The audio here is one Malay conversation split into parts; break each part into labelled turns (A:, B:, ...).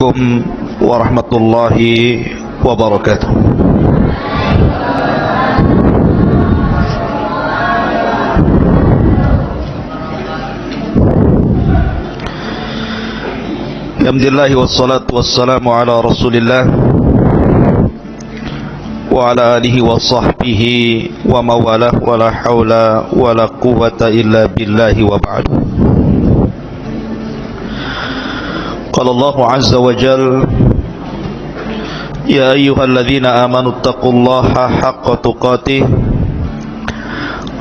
A: Assalamualaikum warahmatullahi wabarakatuh. Alhamdulillah wassalatu wassalamu ala Rasulillah wa ala alihi wa sahbihi wa mawalah wa la hawla wa la quwwata illa billahi wa ba'd. Qala Allah azza wa jalla ya ayyuhalladzina amanu taqullaha haqqa tuqatih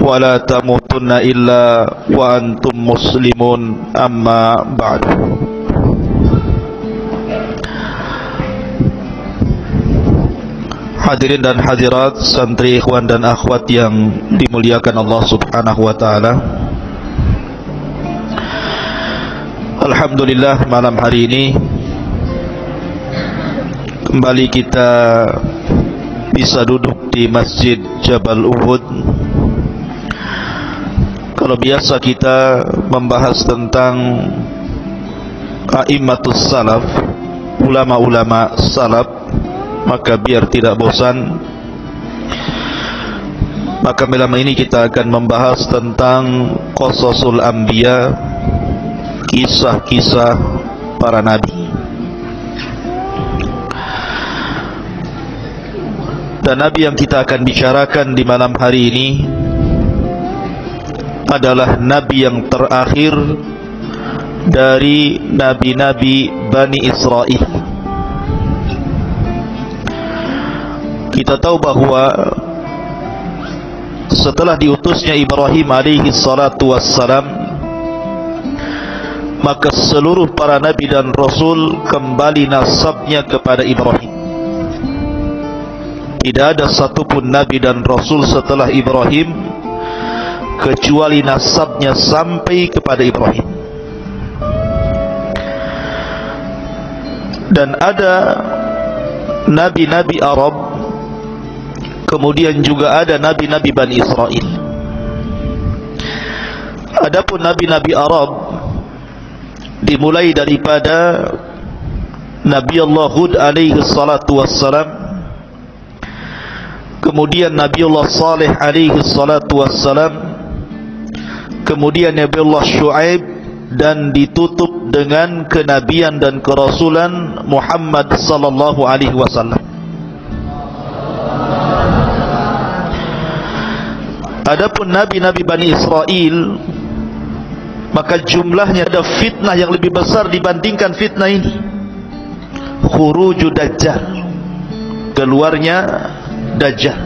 A: wa la tamutunna illa wa antum muslimun amma ba'd. Hadirin dan hadirat, santri, ikhwan dan akhwat yang dimuliakan Allah subhanahu wa ta'ala, alhamdulillah malam hari ini kembali kita bisa duduk di Masjid Jabal Uhud. Kalau biasa kita membahas tentang a'immatus salaf, ulama-ulama salaf, maka biar tidak bosan, maka malam ini kita akan membahas tentang qasasul anbiya, kisah-kisah para nabi. Dan nabi yang kita akan bicarakan di malam hari ini adalah nabi yang terakhir dari nabi-nabi Bani Israel. Kita tahu bahwa setelah diutusnya Ibrahim alaihi salatu wassalam, maka seluruh para nabi dan rasul kembali nasabnya kepada Ibrahim. Tidak ada satupun nabi dan rasul setelah Ibrahim kecuali nasabnya sampai kepada Ibrahim. Dan ada nabi-nabi Arab, kemudian juga ada nabi-nabi Bani Israel. Adapun nabi-nabi Arab dimulai daripada Nabi Allah Hud alaihi salatu wassalam, kemudian Nabi Allah Saleh alaihi salatu wassalam, kemudian Nabi Allah Shu'aib, dan ditutup dengan kenabian dan kerasulan Muhammad sallallahu alaihi wasallam. Adapun nabi-nabi Bani Israel, maka jumlahnya ada fitnah yang lebih besar dibandingkan fitnah ini. Khuruju Dajjal, keluarnya Dajjal.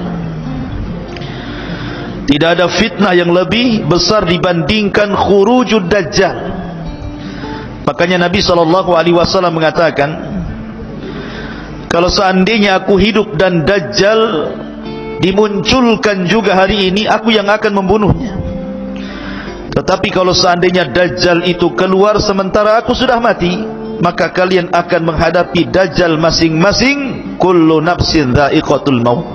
A: Tidak ada fitnah yang lebih besar dibandingkan khurujud Dajjal. Makanya Nabi SAW mengatakan, kalau seandainya aku hidup dan Dajjal dimunculkan juga hari ini, aku yang akan membunuhnya. Tetapi kalau seandainya Dajjal itu keluar sementara aku sudah mati, maka kalian akan menghadapi Dajjal masing-masing. Kullu nafsin dha'iqatul maut,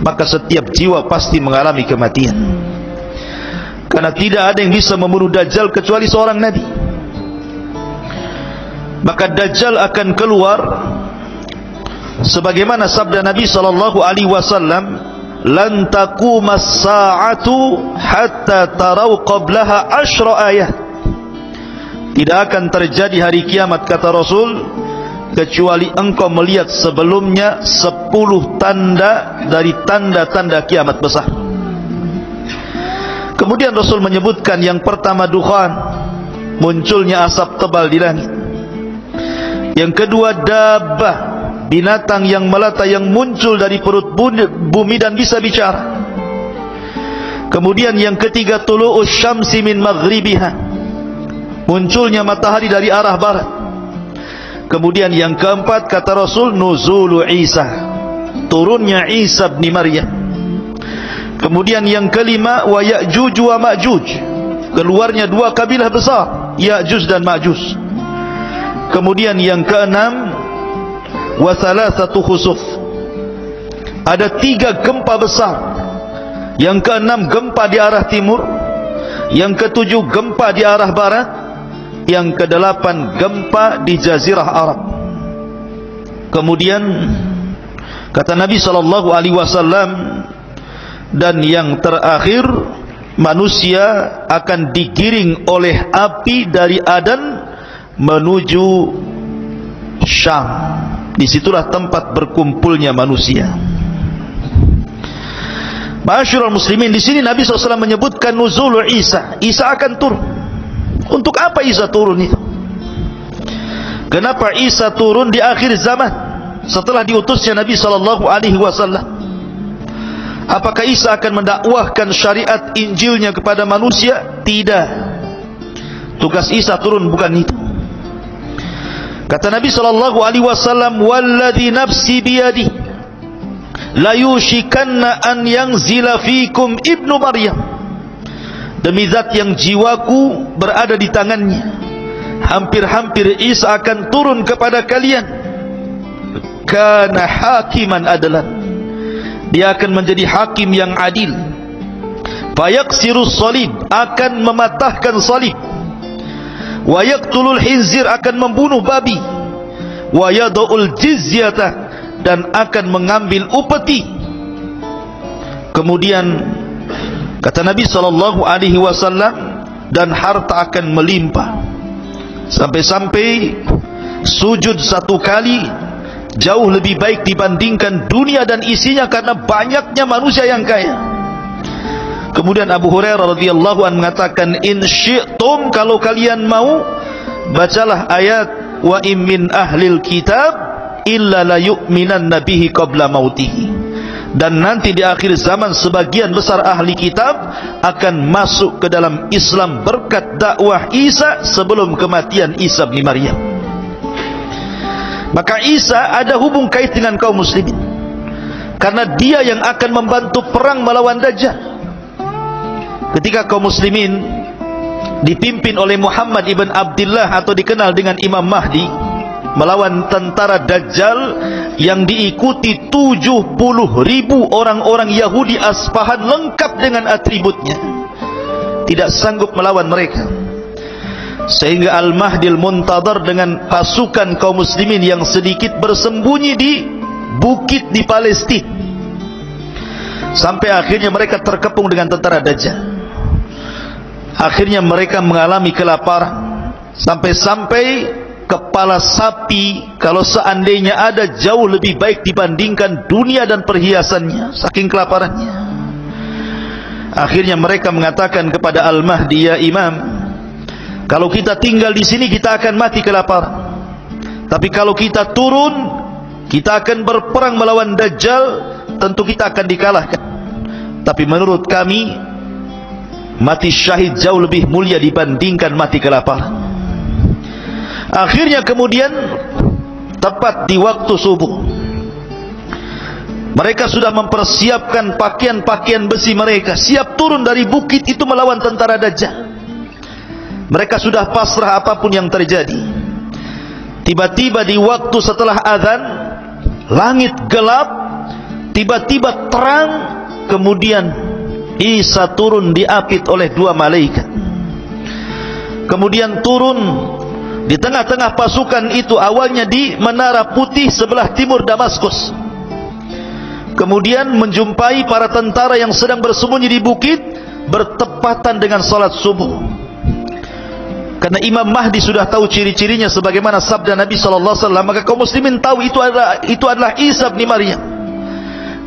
A: maka setiap jiwa pasti mengalami kematian. Karena tidak ada yang bisa membunuh Dajjal kecuali seorang nabi. Maka Dajjal akan keluar sebagaimana sabda Nabi SAW, lan taqumas sa'atu hatta tarau qablaha 10 ayat. Tidak akan terjadi hari kiamat, kata Rasul, kecuali engkau melihat sebelumnya 10 tanda dari tanda-tanda kiamat besar. Kemudian Rasul menyebutkan yang pertama dukhan, munculnya asap tebal di langit. Yang kedua dabbah, binatang yang melata yang muncul dari perut bumi dan bisa bicara. Kemudian yang ketiga tulu'us syamsi min maghribiha, munculnya matahari dari arah barat. Kemudian yang keempat, kata Rasul, nuzulu Isa, turunnya Isa bin Maryam. Kemudian yang kelima, wa Ya'juj wa Ma'juj, keluarnya 2 kabilah besar, Ya'juj dan Ma'juj. Kemudian yang keenam, wa thalathatu khusuf, ada 3 gempa besar. Yang keenam gempa di arah timur, yang ketujuh gempa di arah barat, yang kedelapan gempa di Jazirah Arab. Kemudian kata Nabi SAW, dan yang terakhir, manusia akan digiring oleh api dari Adan menuju Syam. Disitulah tempat berkumpulnya manusia. Ma'asyiral muslimin, di sini Nabi SAW menyebutkan nuzul Isa. Isa akan turun. Untuk apa Isa turun itu? Kenapa Isa turun di akhir zaman setelah diutusnya Nabi SAW? Apakah Isa akan mendakwahkan syariat Injilnya kepada manusia? Tidak. Tugas Isa turun bukan itu. Kata Nabi SAW, "Walladzi nafsi biyadi, la yushikanna an yanzila fikum ibnu Maryam." Demi zat yang jiwaku berada di tangannya, hampir-hampir Isa akan turun kepada kalian. Kana hakiman adalan, dia akan menjadi hakim yang adil. Fayaksirus salib, akan mematahkan salib. Wa yaqtulul khinzir, akan membunuh babi. Wa yada'ul jizyata, dan akan mengambil upeti. Kemudian kata Nabi SAW, dan harta akan melimpah, sampai-sampai sujud satu kali jauh lebih baik dibandingkan dunia dan isinya, karena banyaknya manusia yang kaya. Kemudian Abu Hurairah radhiyallahu anhu mengatakan, "In syi'tum, kalau kalian mau, bacalah ayat wa in min ahlil kitab illa la yu'minanna bihi qabla mautihi." Dan nanti di akhir zaman sebagian besar ahli kitab akan masuk ke dalam Islam berkat dakwah Isa sebelum kematian Isa bin Maryam. Maka Isa ada hubung kait dengan kaum muslimin, karena dia yang akan membantu perang melawan Dajjal. Ketika kaum muslimin dipimpin oleh Muhammad ibn Abdullah atau dikenal dengan Imam Mahdi melawan tentara Dajjal yang diikuti 70.000 orang-orang Yahudi Asfahan lengkap dengan atributnya, tidak sanggup melawan mereka, sehingga Al-Mahdil Muntadhar dengan pasukan kaum muslimin yang sedikit bersembunyi di bukit di Palestina, sampai akhirnya mereka terkepung dengan tentara Dajjal. Akhirnya mereka mengalami kelaparan, sampai-sampai kepala sapi kalau seandainya ada jauh lebih baik dibandingkan dunia dan perhiasannya, saking kelaparannya. Akhirnya mereka mengatakan kepada Al-Mahdi, "Ya Imam, kalau kita tinggal di sini kita akan mati kelaparan. Tapi kalau kita turun, kita akan berperang melawan Dajjal, tentu kita akan dikalahkan. Tapi menurut kami, mati syahid jauh lebih mulia dibandingkan mati kelaparan." Akhirnya kemudian tepat di waktu subuh, mereka sudah mempersiapkan pakaian-pakaian besi mereka, siap turun dari bukit itu melawan tentara Dajjal. Mereka sudah pasrah apapun yang terjadi. Tiba-tiba di waktu setelah azan, langit gelap, tiba-tiba terang. Kemudian Isa turun diapit oleh 2 malaikat. Kemudian turun di tengah-tengah pasukan itu, awalnya di Menara Putih sebelah timur Damaskus. Kemudian menjumpai para tentara yang sedang bersembunyi di bukit, bertepatan dengan salat subuh. Karena Imam Mahdi sudah tahu ciri-cirinya sebagaimana sabda Nabi SAW, maka kaum muslimin tahu itu adalah Isa bin Maryam.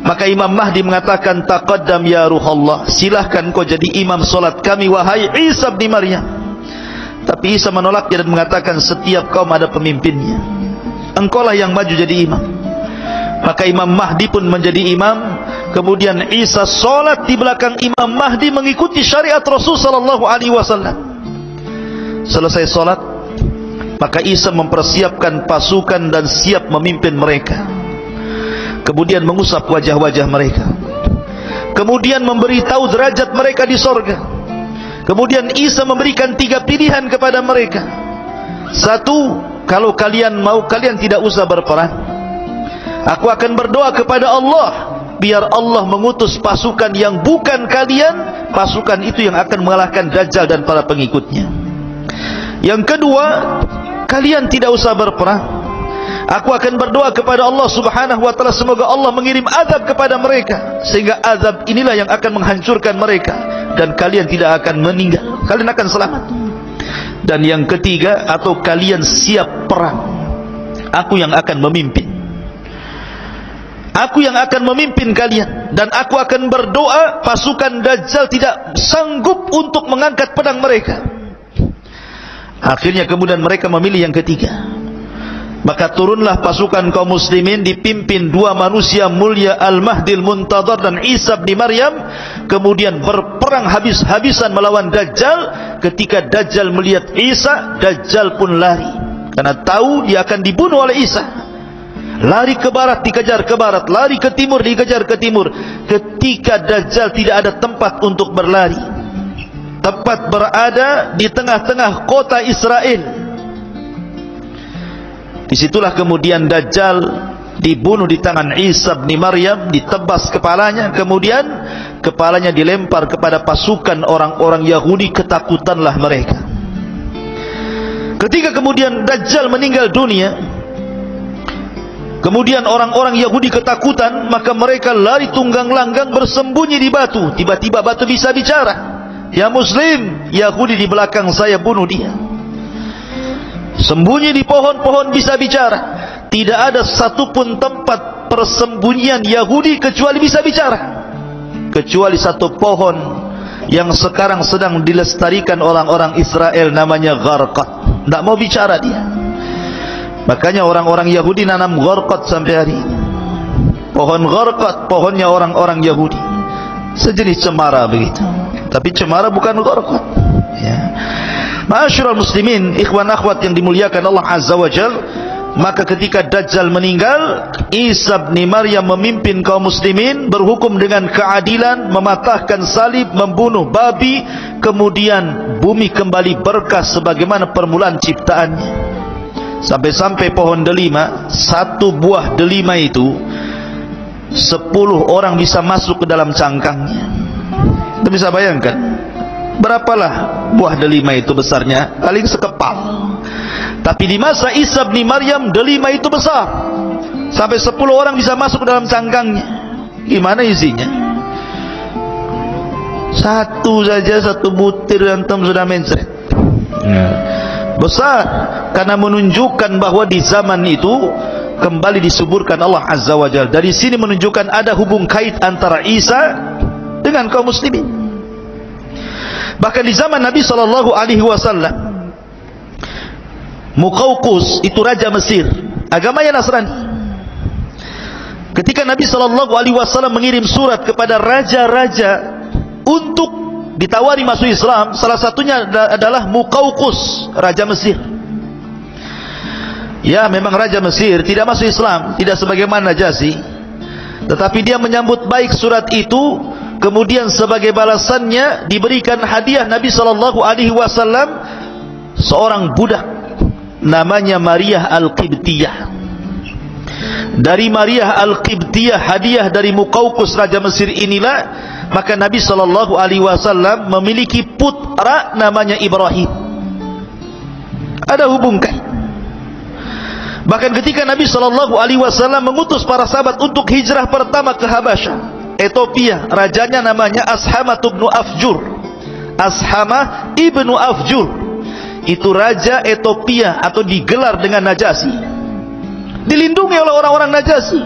A: Maka Imam Mahdi mengatakan, "Taqaddam ya Ruhallah, silahkan kau jadi imam solat kami wahai Isa bin Maryam." Tapi Isa menolaknya dan mengatakan, "Setiap kaum ada pemimpinnya, engkaulah yang maju jadi imam." Maka Imam Mahdi pun menjadi imam. Kemudian Isa solat di belakang Imam Mahdi mengikuti syariat Rasul SAW. Selesai solat, maka Isa mempersiapkan pasukan dan siap memimpin mereka. Kemudian mengusap wajah-wajah mereka, kemudian memberitahu derajat mereka di sorga. Kemudian Isa memberikan 3 pilihan kepada mereka. 1, kalau kalian mau, kalian tidak usah berperang. Aku akan berdoa kepada Allah, biar Allah mengutus pasukan yang bukan kalian, pasukan itu yang akan mengalahkan Dajjal dan para pengikutnya. Yang kedua, kalian tidak usah berperang. Aku akan berdoa kepada Allah Subhanahu wa taala semoga Allah mengirim azab kepada mereka, sehingga azab inilah yang akan menghancurkan mereka dan kalian tidak akan meninggal, kalian akan selamat. Dan yang ketiga, atau kalian siap perang, aku yang akan memimpin. Aku yang akan memimpin kalian, dan aku akan berdoa pasukan Dajjal tidak sanggup untuk mengangkat pedang mereka. Akhirnya kemudian mereka memilih yang ketiga. Maka turunlah pasukan kaum muslimin dipimpin dua manusia mulia, Al-Mahdil Muntadhar dan Isa bin Maryam, kemudian berperang habis-habisan melawan Dajjal. Ketika Dajjal melihat Isa, Dajjal pun lari karena tahu dia akan dibunuh oleh Isa. Lari ke barat, dikejar ke barat, lari ke timur, dikejar ke timur. Ketika Dajjal tidak ada tempat untuk berlari, tepat berada di tengah-tengah kota Israel. Disitulah kemudian Dajjal dibunuh di tangan Isa bin Maryam, ditebas kepalanya, kemudian kepalanya dilempar kepada pasukan orang-orang Yahudi. Ketakutanlah mereka. Ketika kemudian Dajjal meninggal dunia, kemudian orang-orang Yahudi ketakutan, maka mereka lari tunggang langgang bersembunyi di batu. Tiba-tiba batu bisa bicara, "Ya Muslim, Yahudi di belakang saya, bunuh dia." Sembunyi di pohon-pohon bisa bicara. Tidak ada satupun tempat persembunyian Yahudi kecuali bisa bicara, kecuali satu pohon yang sekarang sedang dilestarikan orang-orang Israel, namanya Gharqad. Tidak mau bicara dia. Makanya orang-orang Yahudi nanam Gharqad sampai hari ini. Pohon Gharqad, pohonnya orang-orang Yahudi, sejenis cemara begitu, tapi cemara bukan Gharqad, ya. Ma'asyiral muslimin, ikhwan akhwat yang dimuliakan Allah Azza wa Jal, maka ketika Dajjal meninggal, Isa bin Maryam memimpin kaum muslimin, berhukum dengan keadilan, mematahkan salib, membunuh babi, kemudian bumi kembali berkah sebagaimana permulaan ciptaannya. Sampai-sampai pohon delima, satu buah delima itu 10 orang bisa masuk ke dalam cangkangnya. Anda bisa bayangkan berapalah buah delima itu besarnya? Paling sekepal. Tapi di masa Isa bin Maryam, delima itu besar, sampai 10 orang bisa masuk ke dalam cangkangnya. Gimana isinya? Satu saja, satu butir antum sudah mencret. Besar, karena menunjukkan bahwa di zaman itu kembali disuburkan Allah Azza wa Jalla. Dari sini menunjukkan ada hubung kait antara Isa dengan kaum muslimin. Bahkan di zaman Nabi sallallahu alaihi wasallam, Muqawqis itu raja Mesir, agamanya Nasrani. Ketika Nabi sallallahu alaihi wasallam mengirim surat kepada raja-raja untuk ditawari masuk Islam, salah satunya adalah Muqawqis, raja Mesir. Ya, memang raja Mesir tidak masuk Islam, tidak sebagaimana Najasyi, tetapi dia menyambut baik surat itu. Kemudian sebagai balasannya diberikan hadiah Nabi sallallahu alaihi wasallam seorang budak namanya Maria Al-Qibtiyah. Dari Maria Al-Qibtiyah, hadiah dari Muqawqis raja Mesir inilah, maka Nabi sallallahu alaihi wasallam memiliki putra namanya Ibrahim. Ada hubungkan. Bahkan ketika Nabi sallallahu alaihi wasallam mengutus para sahabat untuk hijrah pertama ke Habasyah, Ethiopia, rajanya namanya Ashamah ibnu Afjur. Ashamah ibnu Afjur itu raja Ethiopia, atau digelar dengan Najasyi, dilindungi oleh orang-orang Najasyi,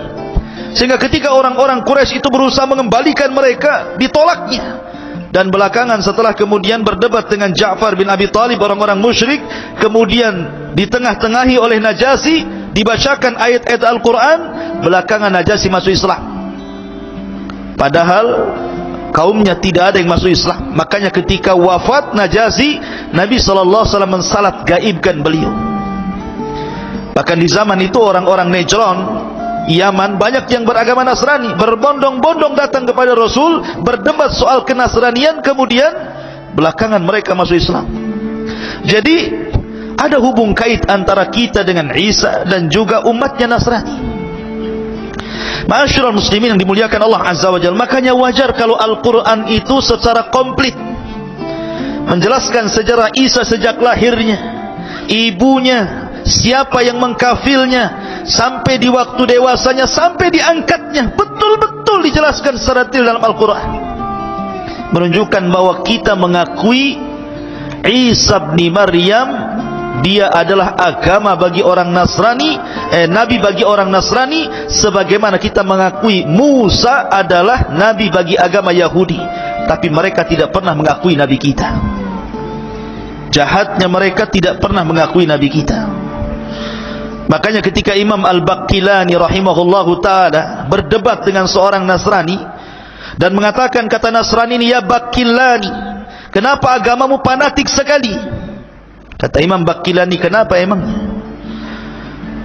A: sehingga ketika orang-orang Quraisy itu berusaha mengembalikan mereka, ditolaknya. Dan belakangan setelah kemudian berdebat dengan Ja'far bin Abi Thalib, orang-orang musyrik, kemudian ditengah-tengahi oleh Najasyi, dibacakan ayat-ayat Al-Quran, belakangan Najasyi masuk Islam. Padahal kaumnya tidak ada yang masuk Islam. Makanya ketika wafat Najasyi, Nabi sallallahu alaihi wasallam mensalat gaibkan beliau. Bahkan di zaman itu orang-orang Najran, Yaman, banyak yang beragama Nasrani, berbondong-bondong datang kepada Rasul, berdebat soal kenasranian, kemudian belakangan mereka masuk Islam. Jadi ada hubung kait antara kita dengan Isa dan juga umatnya Nasrani. Ma'asyiral muslimin yang dimuliakan Allah Azza wa Jalla, makanya wajar kalau Al-Quran itu secara komplit menjelaskan sejarah Isa sejak lahirnya, ibunya, siapa yang mengkafilnya, sampai di waktu dewasanya, sampai diangkatnya, betul-betul dijelaskan secara detail dalam Al-Quran, menunjukkan bahwa kita mengakui Isa bin Maryam, dia adalah agama bagi orang Nasrani, nabi bagi orang Nasrani, sebagaimana kita mengakui Musa adalah nabi bagi agama Yahudi. Tapi mereka tidak pernah mengakui nabi kita. Jahatnya mereka tidak pernah mengakui nabi kita. Makanya ketika Imam Al-Baqillani rahimahullahu ta'ala berdebat dengan seorang Nasrani dan mengatakan, kata Nasrani ini, ya Baqillani, kenapa agamamu fanatik sekali? Kata Imam Baqillani, kenapa emang?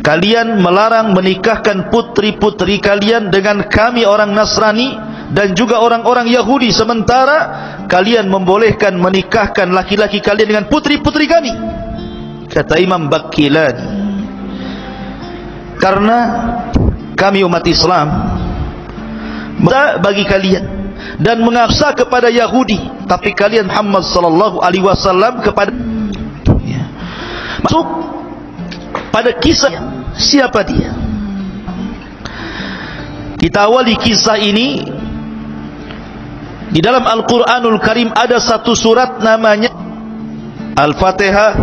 A: Kalian melarang menikahkan putri-putri kalian dengan kami orang Nasrani dan juga orang-orang Yahudi, sementara kalian membolehkan menikahkan laki-laki kalian dengan putri-putri kami. Kata Imam Baqillani, karena kami umat Islam bagi kalian dan mengaksa kepada Yahudi, tapi kalian Muhammad sallallahu alaihi wasallam kepada masuk pada kisah. Siapa dia? Kita awali kisah ini. Di dalam Al-Quranul Karim ada satu surat namanya Al-Fatihah.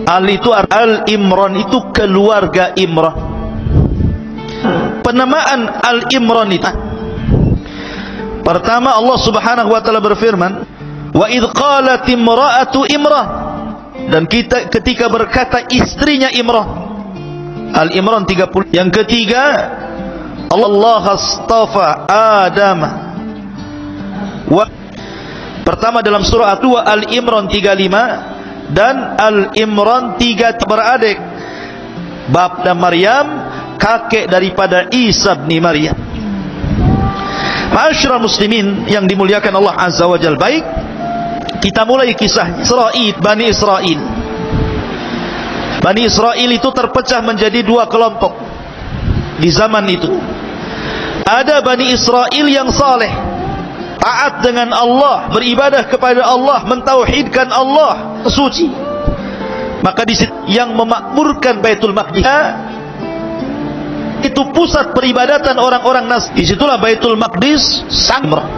A: Al-Imran itu keluarga Imran. Penamaan Al-Imran itu, pertama Allah Subhanahu wa taala berfirman, wa idh qalat imra'atu Imran, dan ketika berkata istrinya Imran. Al-Imran 30. Yang ketiga, Allah astafa Adam. Pertama dalam surah Al-Imran 35 dan Al-Imran 3 beradik, bab dan Maryam, kakek daripada Isa bin Maryam. Ma'asyiral muslimin yang dimuliakan Allah Azza wa Jalla, baik, kita mulai kisah Bani Israel. Bani Israel itu terpecah menjadi dua kelompok di zaman itu. Ada Bani Israel yang saleh, taat dengan Allah, beribadah kepada Allah, mentauhidkan Allah, suci. Maka di situ yang memakmurkan Baitul Maqdis, itu pusat peribadatan orang-orang Nasrani. Disitulah Baitul Maqdis sang Imran.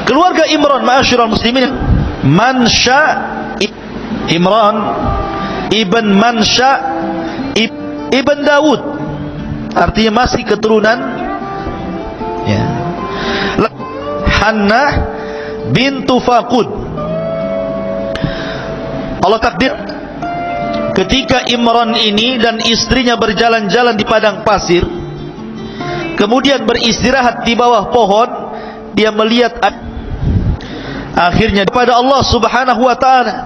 A: Keluarga Imran, ma'asyiral muslimin, Mansha Imran ibn Mansha ibn Daud, artinya masih keturunan ya. Hannah bintu Faqud. Allah takdir ketika Imran ini dan istrinya berjalan-jalan di padang pasir, kemudian beristirahat di bawah pohon, dia melihat akhirnya kepada Allah Subhanahu wa taala.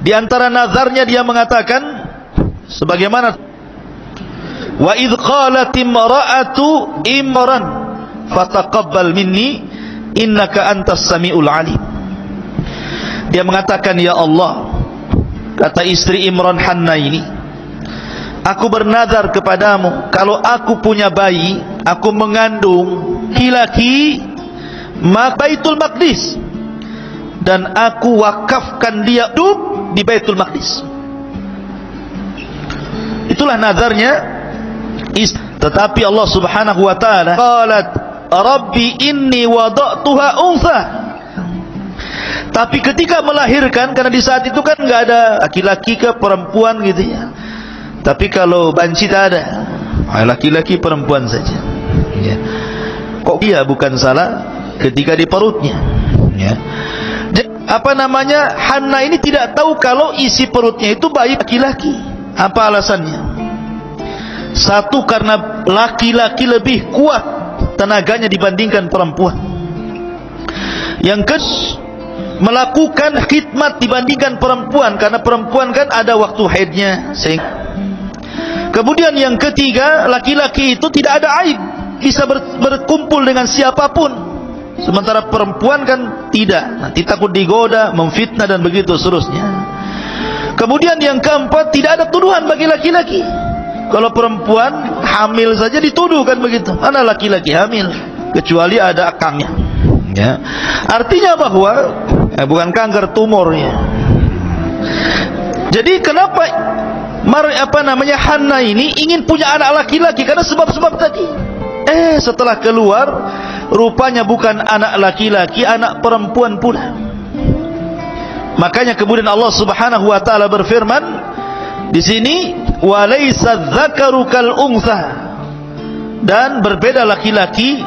A: Di antara nazarnya dia mengatakan sebagaimana, wa idh qalat imra'atu Imran fataqabbal minni innaka antas samiul alim. Dia mengatakan, ya Allah, kata istri Imran Hannah ini, aku bernazar kepadamu, kalau aku punya bayi, aku mengandung laki-laki, maka Baitul Maqdis, dan aku wakafkan dia hidup di Baitul Maqdis. Itulah nazarnya. Tetapi Allah Subhanahu wa taala qalat rabbi inni wada'tuha untha. Tapi ketika melahirkan, karena di saat itu kan enggak ada laki-laki ke perempuan gitu ya. Tapi kalau banci tak ada, laki-laki perempuan saja. Ya. Kok dia bukan salah ketika di perutnya? Ya. Apa namanya, Hannah ini tidak tahu kalau isi perutnya itu bayi laki-laki. Apa alasannya? Satu, karena laki-laki lebih kuat tenaganya dibandingkan perempuan. Yang kedua, melakukan khidmat dibandingkan perempuan, karena perempuan kan ada waktu haidnya. Kemudian yang ketiga, laki-laki itu tidak ada aib, bisa berkumpul dengan siapapun. Sementara perempuan kan tidak, nanti takut digoda, memfitnah dan begitu seterusnya. Kemudian yang keempat, tidak ada tuduhan bagi laki-laki. Kalau perempuan hamil saja dituduh kan begitu. Mana laki-laki hamil, kecuali ada akangnya. Ya. Artinya bahwa bukan kanker, tumor ya. Jadi kenapa Hana ini ingin punya anak laki-laki karena sebab-sebab tadi. Setelah keluar, rupanya bukan anak laki-laki, anak perempuan pula. Makanya kemudian Allah Subhanahu wa taala berfirman di sini, walaysa dzakaru kal untha, dan berbeda laki-laki,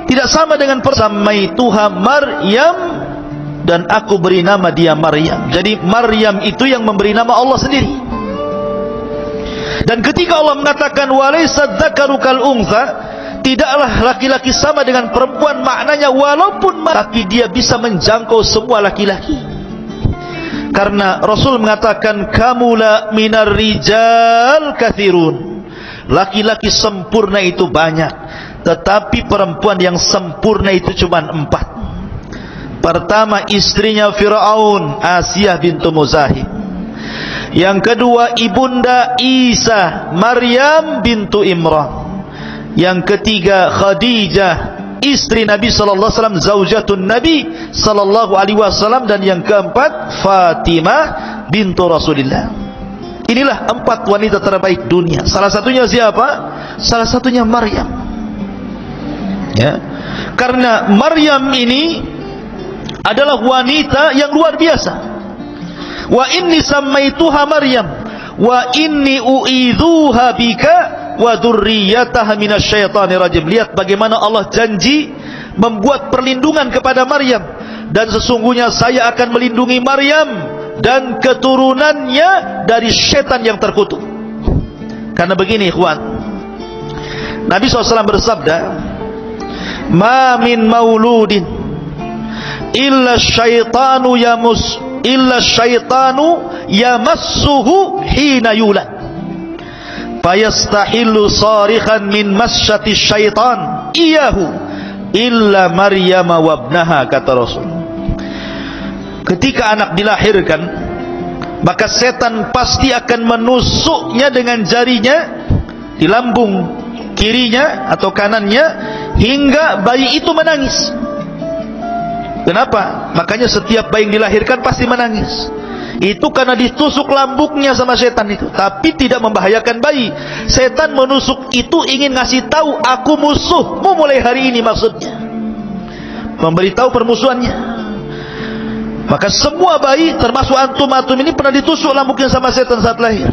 A: tidak sama dengan Samaituha Maryam, dan aku beri nama dia Maryam. Jadi Maryam itu yang memberi nama Allah sendiri. Dan ketika Allah mengatakan walaysa dzakaru kal untha, tidaklah laki-laki sama dengan perempuan, maknanya walaupun tapi dia bisa menjangkau semua laki-laki. Karena Rasul mengatakan kamula minar rijal kathirun, laki-laki sempurna itu banyak, tetapi perempuan yang sempurna itu cuma 4. Pertama, istrinya Fir'aun, Asiyah bintu Muzahim. Yang kedua, ibunda Isa, Maryam bintu Imran. Yang ketiga, Khadijah, istri Nabi sallallahu alaihi wasallam, zaujatun Nabi sallallahu alaihi wasallam. Dan yang keempat, Fatimah bintu Rasulillah. Inilah 4 wanita terbaik dunia. Salah satunya siapa? Salah satunya Maryam. Ya. Karena Maryam ini adalah wanita yang luar biasa. Wa inni sammaituha Maryam wa inni u'idzuha bika wa dzurriyyataha minasyaitonir rajim. Lihat bagaimana Allah janji membuat perlindungan kepada Maryam, dan sesungguhnya saya akan melindungi Maryam dan keturunannya dari setan yang terkutuk. Karena begini ikhwan, Nabi SAW bersabda, ma min mauludin illa syaitanu yamassuhu hina yulad fayastahillu sarikhan min masyati syaitan iyahu illa Maryam wabnaha, kata Rasul. Ketika anak dilahirkan, maka setan pasti akan menusuknya dengan jarinya di lambung kirinya atau kanannya hingga bayi itu menangis. Kenapa? Makanya setiap bayi yang dilahirkan pasti menangis. Itu karena ditusuk lambungnya sama setan itu, tapi tidak membahayakan bayi. Setan menusuk itu ingin ngasih tahu, aku musuhmu mulai hari ini, maksudnya memberitahu permusuhannya. Maka semua bayi termasuk antum ini pernah ditusuk lambungnya sama setan saat lahir.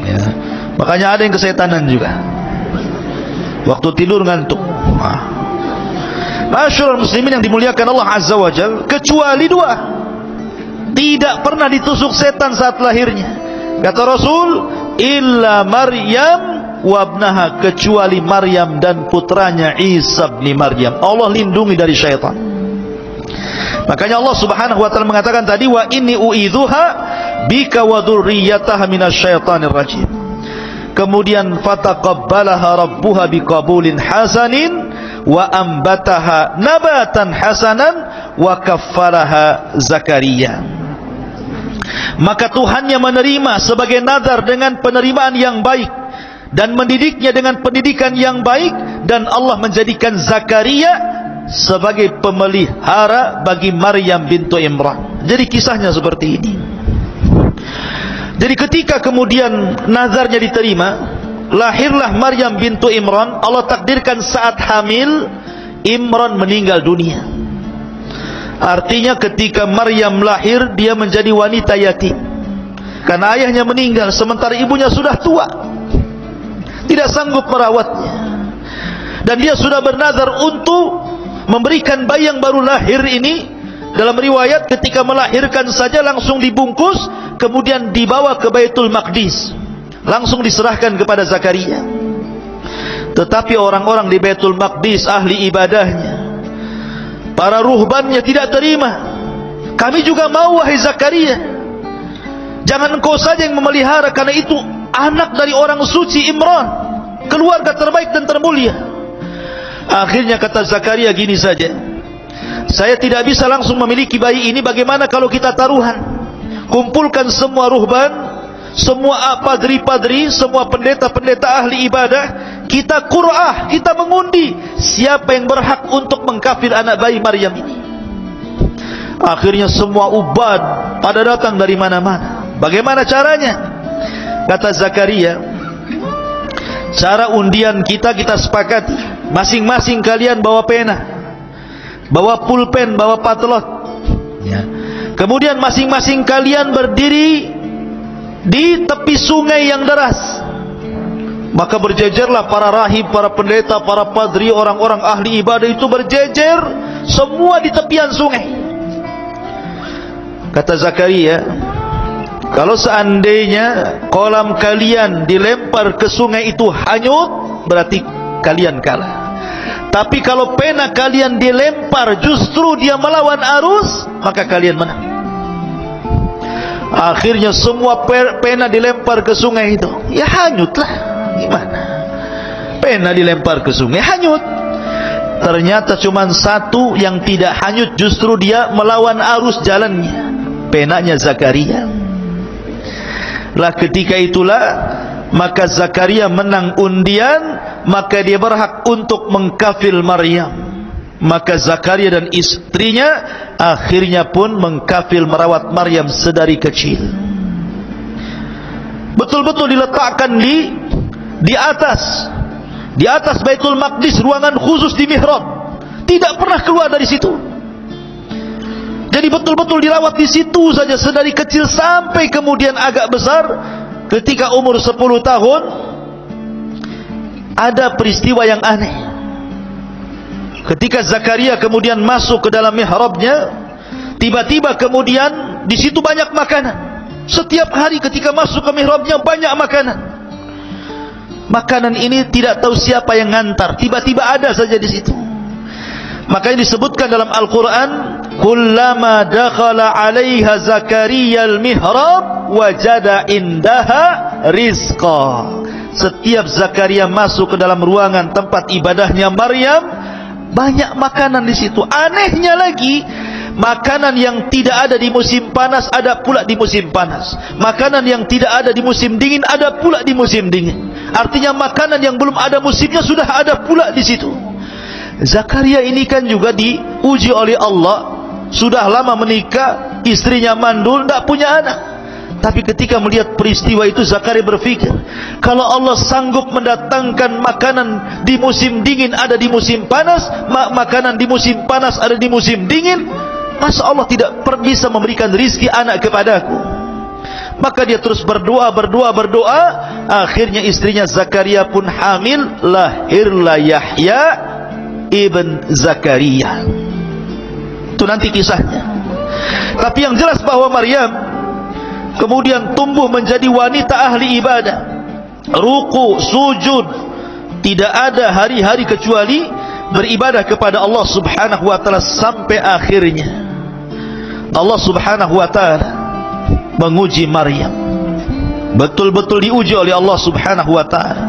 A: Ya. Makanya ada yang kesetanan juga. Waktu tidur ngantuk. Masyarul muslimin yang dimuliakan Allah Azza wa Jal, kecuali 2 tidak pernah ditusuk setan saat lahirnya. Kata Rasul, illa Maryam wabnaha, kecuali Maryam dan putranya Isa bin Maryam. Allah lindungi dari syaitan. Makanya Allah Subhanahu wa taala mengatakan tadi, wa inni u'idzuha bika wa dzurriyyataha minasyaitonir rajim. Kemudian fataqabbalaha rabbuha biqabulin hasanin wa ambataha nabatan hasanan wa kaffaraha Zakaria. Maka Tuhannya menerima sebagai nazar dengan penerimaan yang baik dan mendidiknya dengan pendidikan yang baik, dan Allah menjadikan Zakaria sebagai pemelihara bagi Maryam bintu Imran. Jadi kisahnya seperti ini. Jadi ketika kemudian nazarnya diterima, lahirlah Maryam bintu Imran. Allah takdirkan saat hamil, Imran meninggal dunia. Artinya ketika Maryam lahir, dia menjadi wanita yatim karena ayahnya meninggal, sementara ibunya sudah tua, tidak sanggup merawatnya. Dan dia sudah bernazar untuk memberikan bayi yang baru lahir ini. Dalam riwayat ketika melahirkan saja langsung dibungkus, kemudian dibawa ke Baitul Maqdis, langsung diserahkan kepada Zakaria. Tetapi orang-orang di Baitul Maqdis, ahli ibadahnya, para ruhbannya tidak terima. Kami juga mau, wahai Zakaria, jangan engkau saja yang memelihara, karena itu anak dari orang suci Imran, keluarga terbaik dan termulia. Akhirnya kata Zakaria, gini saja, saya tidak bisa langsung memiliki bayi ini. Bagaimana kalau kita taruhan? Kumpulkan semua ruhban, semua padri-padri, semua pendeta-pendeta ahli ibadah, kita qur'ah, kita mengundi siapa yang berhak untuk mengkafir anak bayi Maryam ini. Akhirnya semua ubad pada datang dari mana-mana. Bagaimana caranya? Kata Zakaria, cara undian kita sepakati, masing-masing kalian bawa pena, bawa pulpen, bawa patlot, ya. Kemudian masing-masing kalian berdiri di tepi sungai yang deras. Maka berjejerlah para rahib, para pendeta, para padri, orang-orang ahli ibadah itu berjejer semua di tepian sungai. Kata Zakaria, kalau seandainya kolam kalian dilempar ke sungai itu hanyut, berarti kalian kalah. Tapi kalau pena kalian dilempar justru dia melawan arus, maka kalian menang. Akhirnya semua pena dilempar ke sungai itu, ya hanyutlah. Gimana? Pena dilempar ke sungai hanyut. Ternyata cuma satu yang tidak hanyut, justru dia melawan arus jalannya, penanya Zakaria. Lah ketika itulah maka Zakaria menang undian, maka dia berhak untuk mengkafil Maryam. Maka Zakaria dan istrinya akhirnya pun mengkafil merawat Maryam sedari kecil. Betul-betul diletakkan di atas Baitul Maqdis, ruangan khusus di mihrab, tidak pernah keluar dari situ. Jadi betul-betul dirawat di situ saja sedari kecil sampai kemudian agak besar. Ketika umur 10 tahun ada peristiwa yang aneh. Ketika Zakaria kemudian masuk ke dalam mihrabnya, tiba-tiba kemudian di situ banyak makanan. Setiap hari ketika masuk ke mihrabnya banyak makanan. Makanan ini tidak tahu siapa yang ngantar, tiba-tiba ada saja di situ. Makanya disebutkan dalam Al-Quran, kullama dakhala 'alaiha Zakaria al-mihrab wajada indaha rizqa. Setiap Zakaria masuk ke dalam ruangan tempat ibadahnya Maryam, banyak makanan di situ. Anehnya lagi, makanan yang tidak ada di musim panas ada pula di musim panas. Makanan yang tidak ada di musim dingin ada pula di musim dingin. Artinya makanan yang belum ada musimnya sudah ada pula di situ. Zakaria ini kan juga diuji oleh Allah, sudah lama menikah, istrinya mandul, tidak punya anak. Tapi ketika melihat peristiwa itu, Zakaria berpikir, kalau Allah sanggup mendatangkan makanan di musim dingin ada di musim panas, makanan di musim panas ada di musim dingin, masa Allah tidak bisa memberikan rizki anak kepadaku? Maka dia terus berdoa. Akhirnya istrinya Zakaria pun hamil, lahirlah Yahya ibn Zakaria. Itu nanti kisahnya. Tapi yang jelas bahwa Maryam kemudian tumbuh menjadi wanita ahli ibadah, ruku, sujud, tidak ada hari-hari kecuali beribadah kepada Allah subhanahu wa ta'ala sampai akhirnya Allah subhanahu wa ta'ala menguji Maryam. Betul-betul diuji oleh Allah subhanahu wa ta'ala,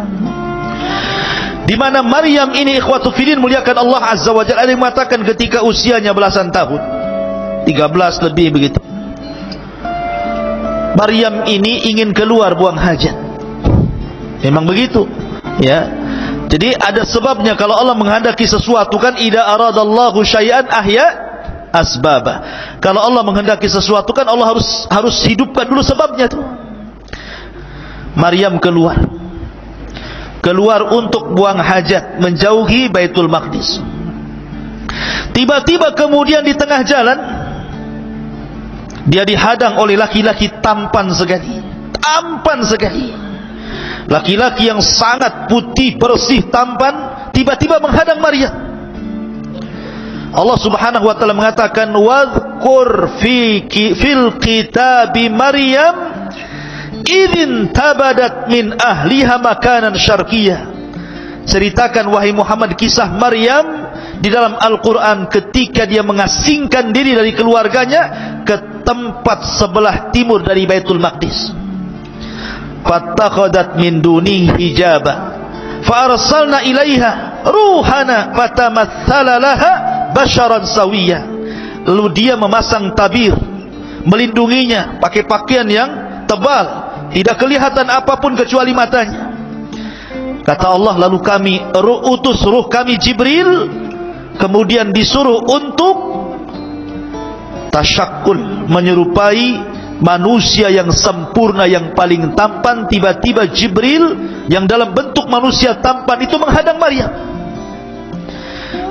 A: di mana Maryam ini ikhwatu fillah muliakan Allah azza wa jalla, ada yang mengatakan ketika usianya belasan tahun, 13 lebih begitu, Maryam ini ingin keluar buang hajat. Memang begitu ya. Jadi ada sebabnya. Kalau Allah menghendaki sesuatu kan, idza aradallahu syai'an ahya asbaba. Kalau Allah menghendaki sesuatu kan Allah harus hidupkan dulu sebabnya tuh. Maryam keluar untuk buang hajat, menjauhi Baitul Maqdis. Tiba-tiba kemudian di tengah jalan dia dihadang oleh laki-laki tampan sekali. Laki-laki yang sangat putih, bersih, tampan, tiba-tiba menghadang Maryam. Allah subhanahu wa ta'ala mengatakan, wadhkur fil kitabi Maryam idin tabadat min ahliha makanan syarqiyah. Ceritakan wahai Muhammad kisah Maryam di dalam Al-Quran ketika dia mengasingkan diri dari keluarganya ke tempat sebelah timur dari Baitul Maqdis. Fattakhadat min duni hijaba fa arsalna ilaiha ruhana fatamatsala laha basharan sawiyya. Lalu dia memasang tabir melindunginya, pakai pakaian yang tebal, tidak kelihatan apapun kecuali matanya. Kata Allah, lalu kami utus ruh kami Jibril, kemudian disuruh untuk tasyakkul, menyerupai manusia yang sempurna, yang paling tampan, tiba-tiba Jibril yang dalam bentuk manusia tampan itu menghadang Maryam.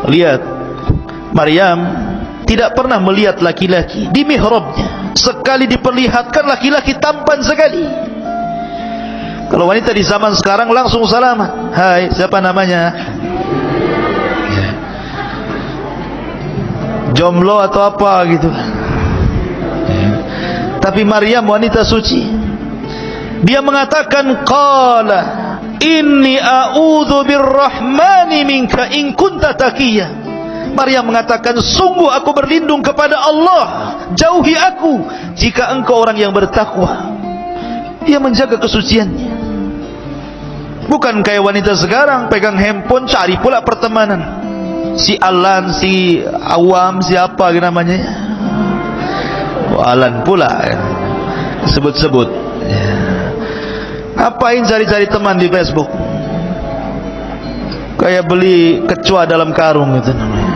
A: Lihat, Maryam tidak pernah melihat laki-laki di mihrabnya. Sekali diperlihatkan laki-laki tampan sekali. Kalau wanita di zaman sekarang langsung salaman, hai, siapa namanya? Jomblo atau apa gitu. Tapi Maryam wanita suci, dia mengatakan, qala inni a'udzu birrahmani minka in kunta taqiyya. Maryam mengatakan, sungguh aku berlindung kepada Allah, jauhi aku jika engkau orang yang bertakwa. Dia menjaga kesuciannya. Bukan kayak wanita sekarang pegang handphone cari pula pertemanan. Si Alan, si Awam, siapa namanya? Alan pula sebut-sebut. Apain cari-cari teman di Facebook? Kayak beli kecoa dalam karung itu namanya.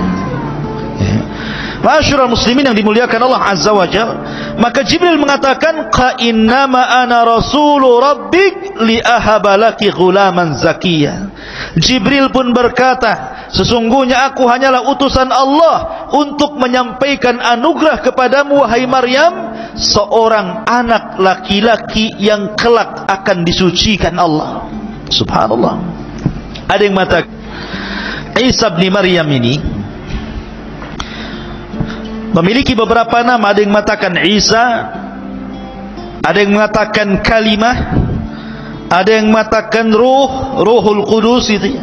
A: Ma'asyiral muslimin yang dimuliakan Allah Azza wa Jalla, maka Jibril mengatakan, qa innama ana rasulu rabbik li ahabalaki ghulaman zakiyya. Jibril pun berkata, sesungguhnya aku hanyalah utusan Allah untuk menyampaikan anugerah kepadamu wahai Maryam, seorang anak laki-laki yang kelak akan disucikan Allah. Subhanallah. Ada yang mengatakan Isa bin Maryam ini memiliki beberapa nama. Ada yang mengatakan Isa, ada yang mengatakan kalimah, ada yang mengatakan Ruhul Qudus itu ya.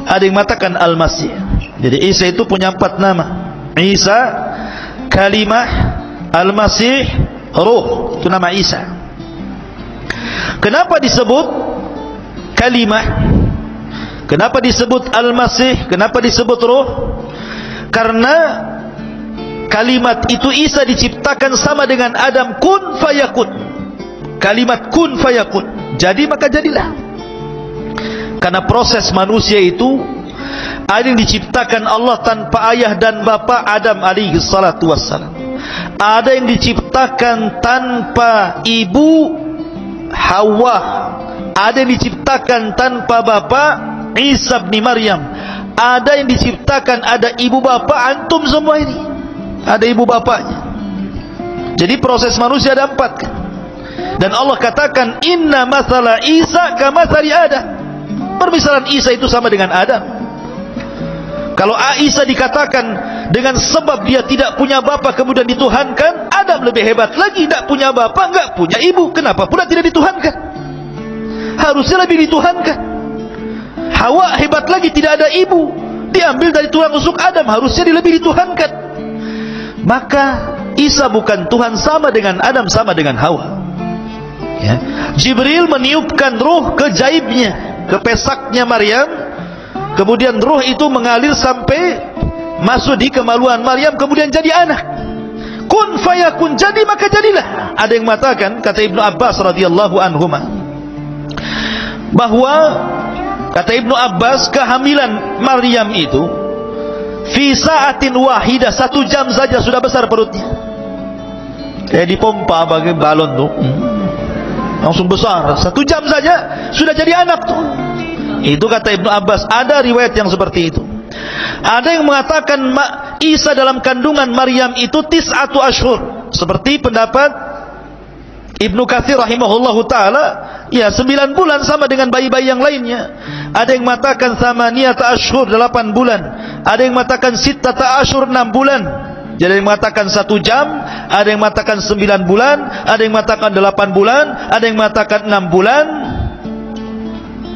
A: Ada yang mengatakan Al-Masih. Jadi Isa itu punya 4 nama. Isa, kalimah, Al-Masih, Ruh. Itu nama Isa. Kenapa disebut kalimah? Kenapa disebut Al-Masih? Kenapa disebut Ruh? Karena kalimat itu Isa diciptakan sama dengan Adam, kun fayakun. Kalimat kun fayakun, jadi maka jadilah. Karena proses manusia itu ada yang diciptakan Allah tanpa ayah dan bapa, Adam alaihi salatu wassalam. Ada yang diciptakan tanpa ibu, Hawa. Ada yang diciptakan tanpa bapa, Isa bin Maryam. Ada yang diciptakan ada ibu bapa, antum semua ini ada ibu bapaknya. Jadi proses manusia ada 4 kan? Dan Allah katakan, inna masala Isa kamathali Adam. Permisalan Isa itu sama dengan Adam. Kalau Isa dikatakan dengan sebab dia tidak punya bapa kemudian dituhankan, Adam lebih hebat lagi, tidak punya bapa, enggak punya ibu, kenapa pula tidak dituhankan? Harusnya lebih dituhankan. Hawa hebat lagi, tidak ada ibu, diambil dari tulang rusuk Adam, harusnya lebih dituhankan. Maka Isa bukan Tuhan, sama dengan Adam, sama dengan Hawa ya. Jibril meniupkan ruh ke jaibnya, ke pesaknya Maryam. Kemudian ruh itu mengalir sampai masuk di kemaluan Maryam, kemudian jadi anak. Kun fayakun, jadi maka jadilah. Ada yang mengatakan, kata Ibnu Abbas radhiyallahu anhuma, bahwa kata Ibnu Abbas, kehamilan Maryam itu fi sa'atin wahidah, 1 jam saja sudah besar perutnya. Kayak dipompa bagai balon tuh, langsung besar. 1 jam saja sudah jadi anak tuh. Itu kata Ibnu Abbas. Ada riwayat yang seperti itu. Ada yang mengatakan Isa dalam kandungan Maryam itu 9 ashur, seperti pendapat Ibnu Katsir rahimahullahu taala, ya 9 bulan sama dengan bayi-bayi yang lainnya. Ada yang mengatakan 8 ashur, 8 bulan. Ada yang mengatakan 6 ashur, 6 bulan. Jadi ada yang mengatakan 1 jam, ada yang mengatakan 9 bulan, ada yang mengatakan 8 bulan, ada yang mengatakan 6 bulan,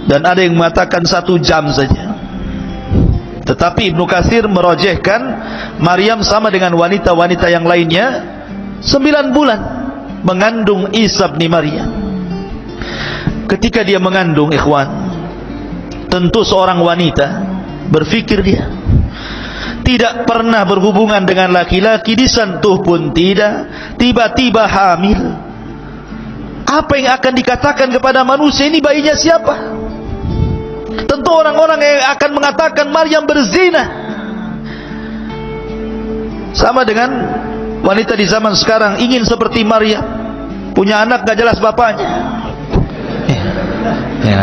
A: dan ada yang mengatakan 1 jam saja. Tetapi Ibnu Katsir merojehkan Maryam sama dengan wanita-wanita yang lainnya 9 bulan mengandung Isa bin Maryam. Ketika dia mengandung, ikhwan, tentu seorang wanita berpikir dia tidak pernah berhubungan dengan laki-laki, disentuh pun tidak, tiba-tiba hamil. Apa yang akan dikatakan kepada manusia, ini bayinya siapa? Tentu orang-orang yang akan mengatakan Maryam berzina. Sama dengan wanita di zaman sekarang ingin seperti Maryam. punya anak gak jelas bapaknya. Ya.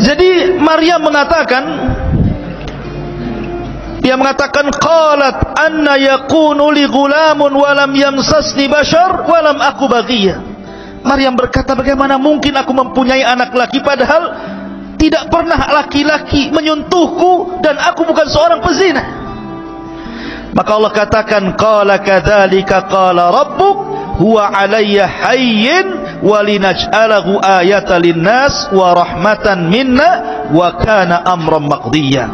A: Jadi Maryam mengatakan, dia mengatakan, qalat anna yakunu li ghulamun wa lam yamsasni bashar wa lam aku baghiyah. Maryam berkata, bagaimana mungkin aku mempunyai anak laki padahal tidak pernah laki-laki menyentuhku dan aku bukan seorang pezina. Maka Allah katakan, qala kadzalika qala rabbuk huwa 'alayya hayyin wa linaj'alahu ayatan linnas wa rahmatan minna wa kana amran maqdiya.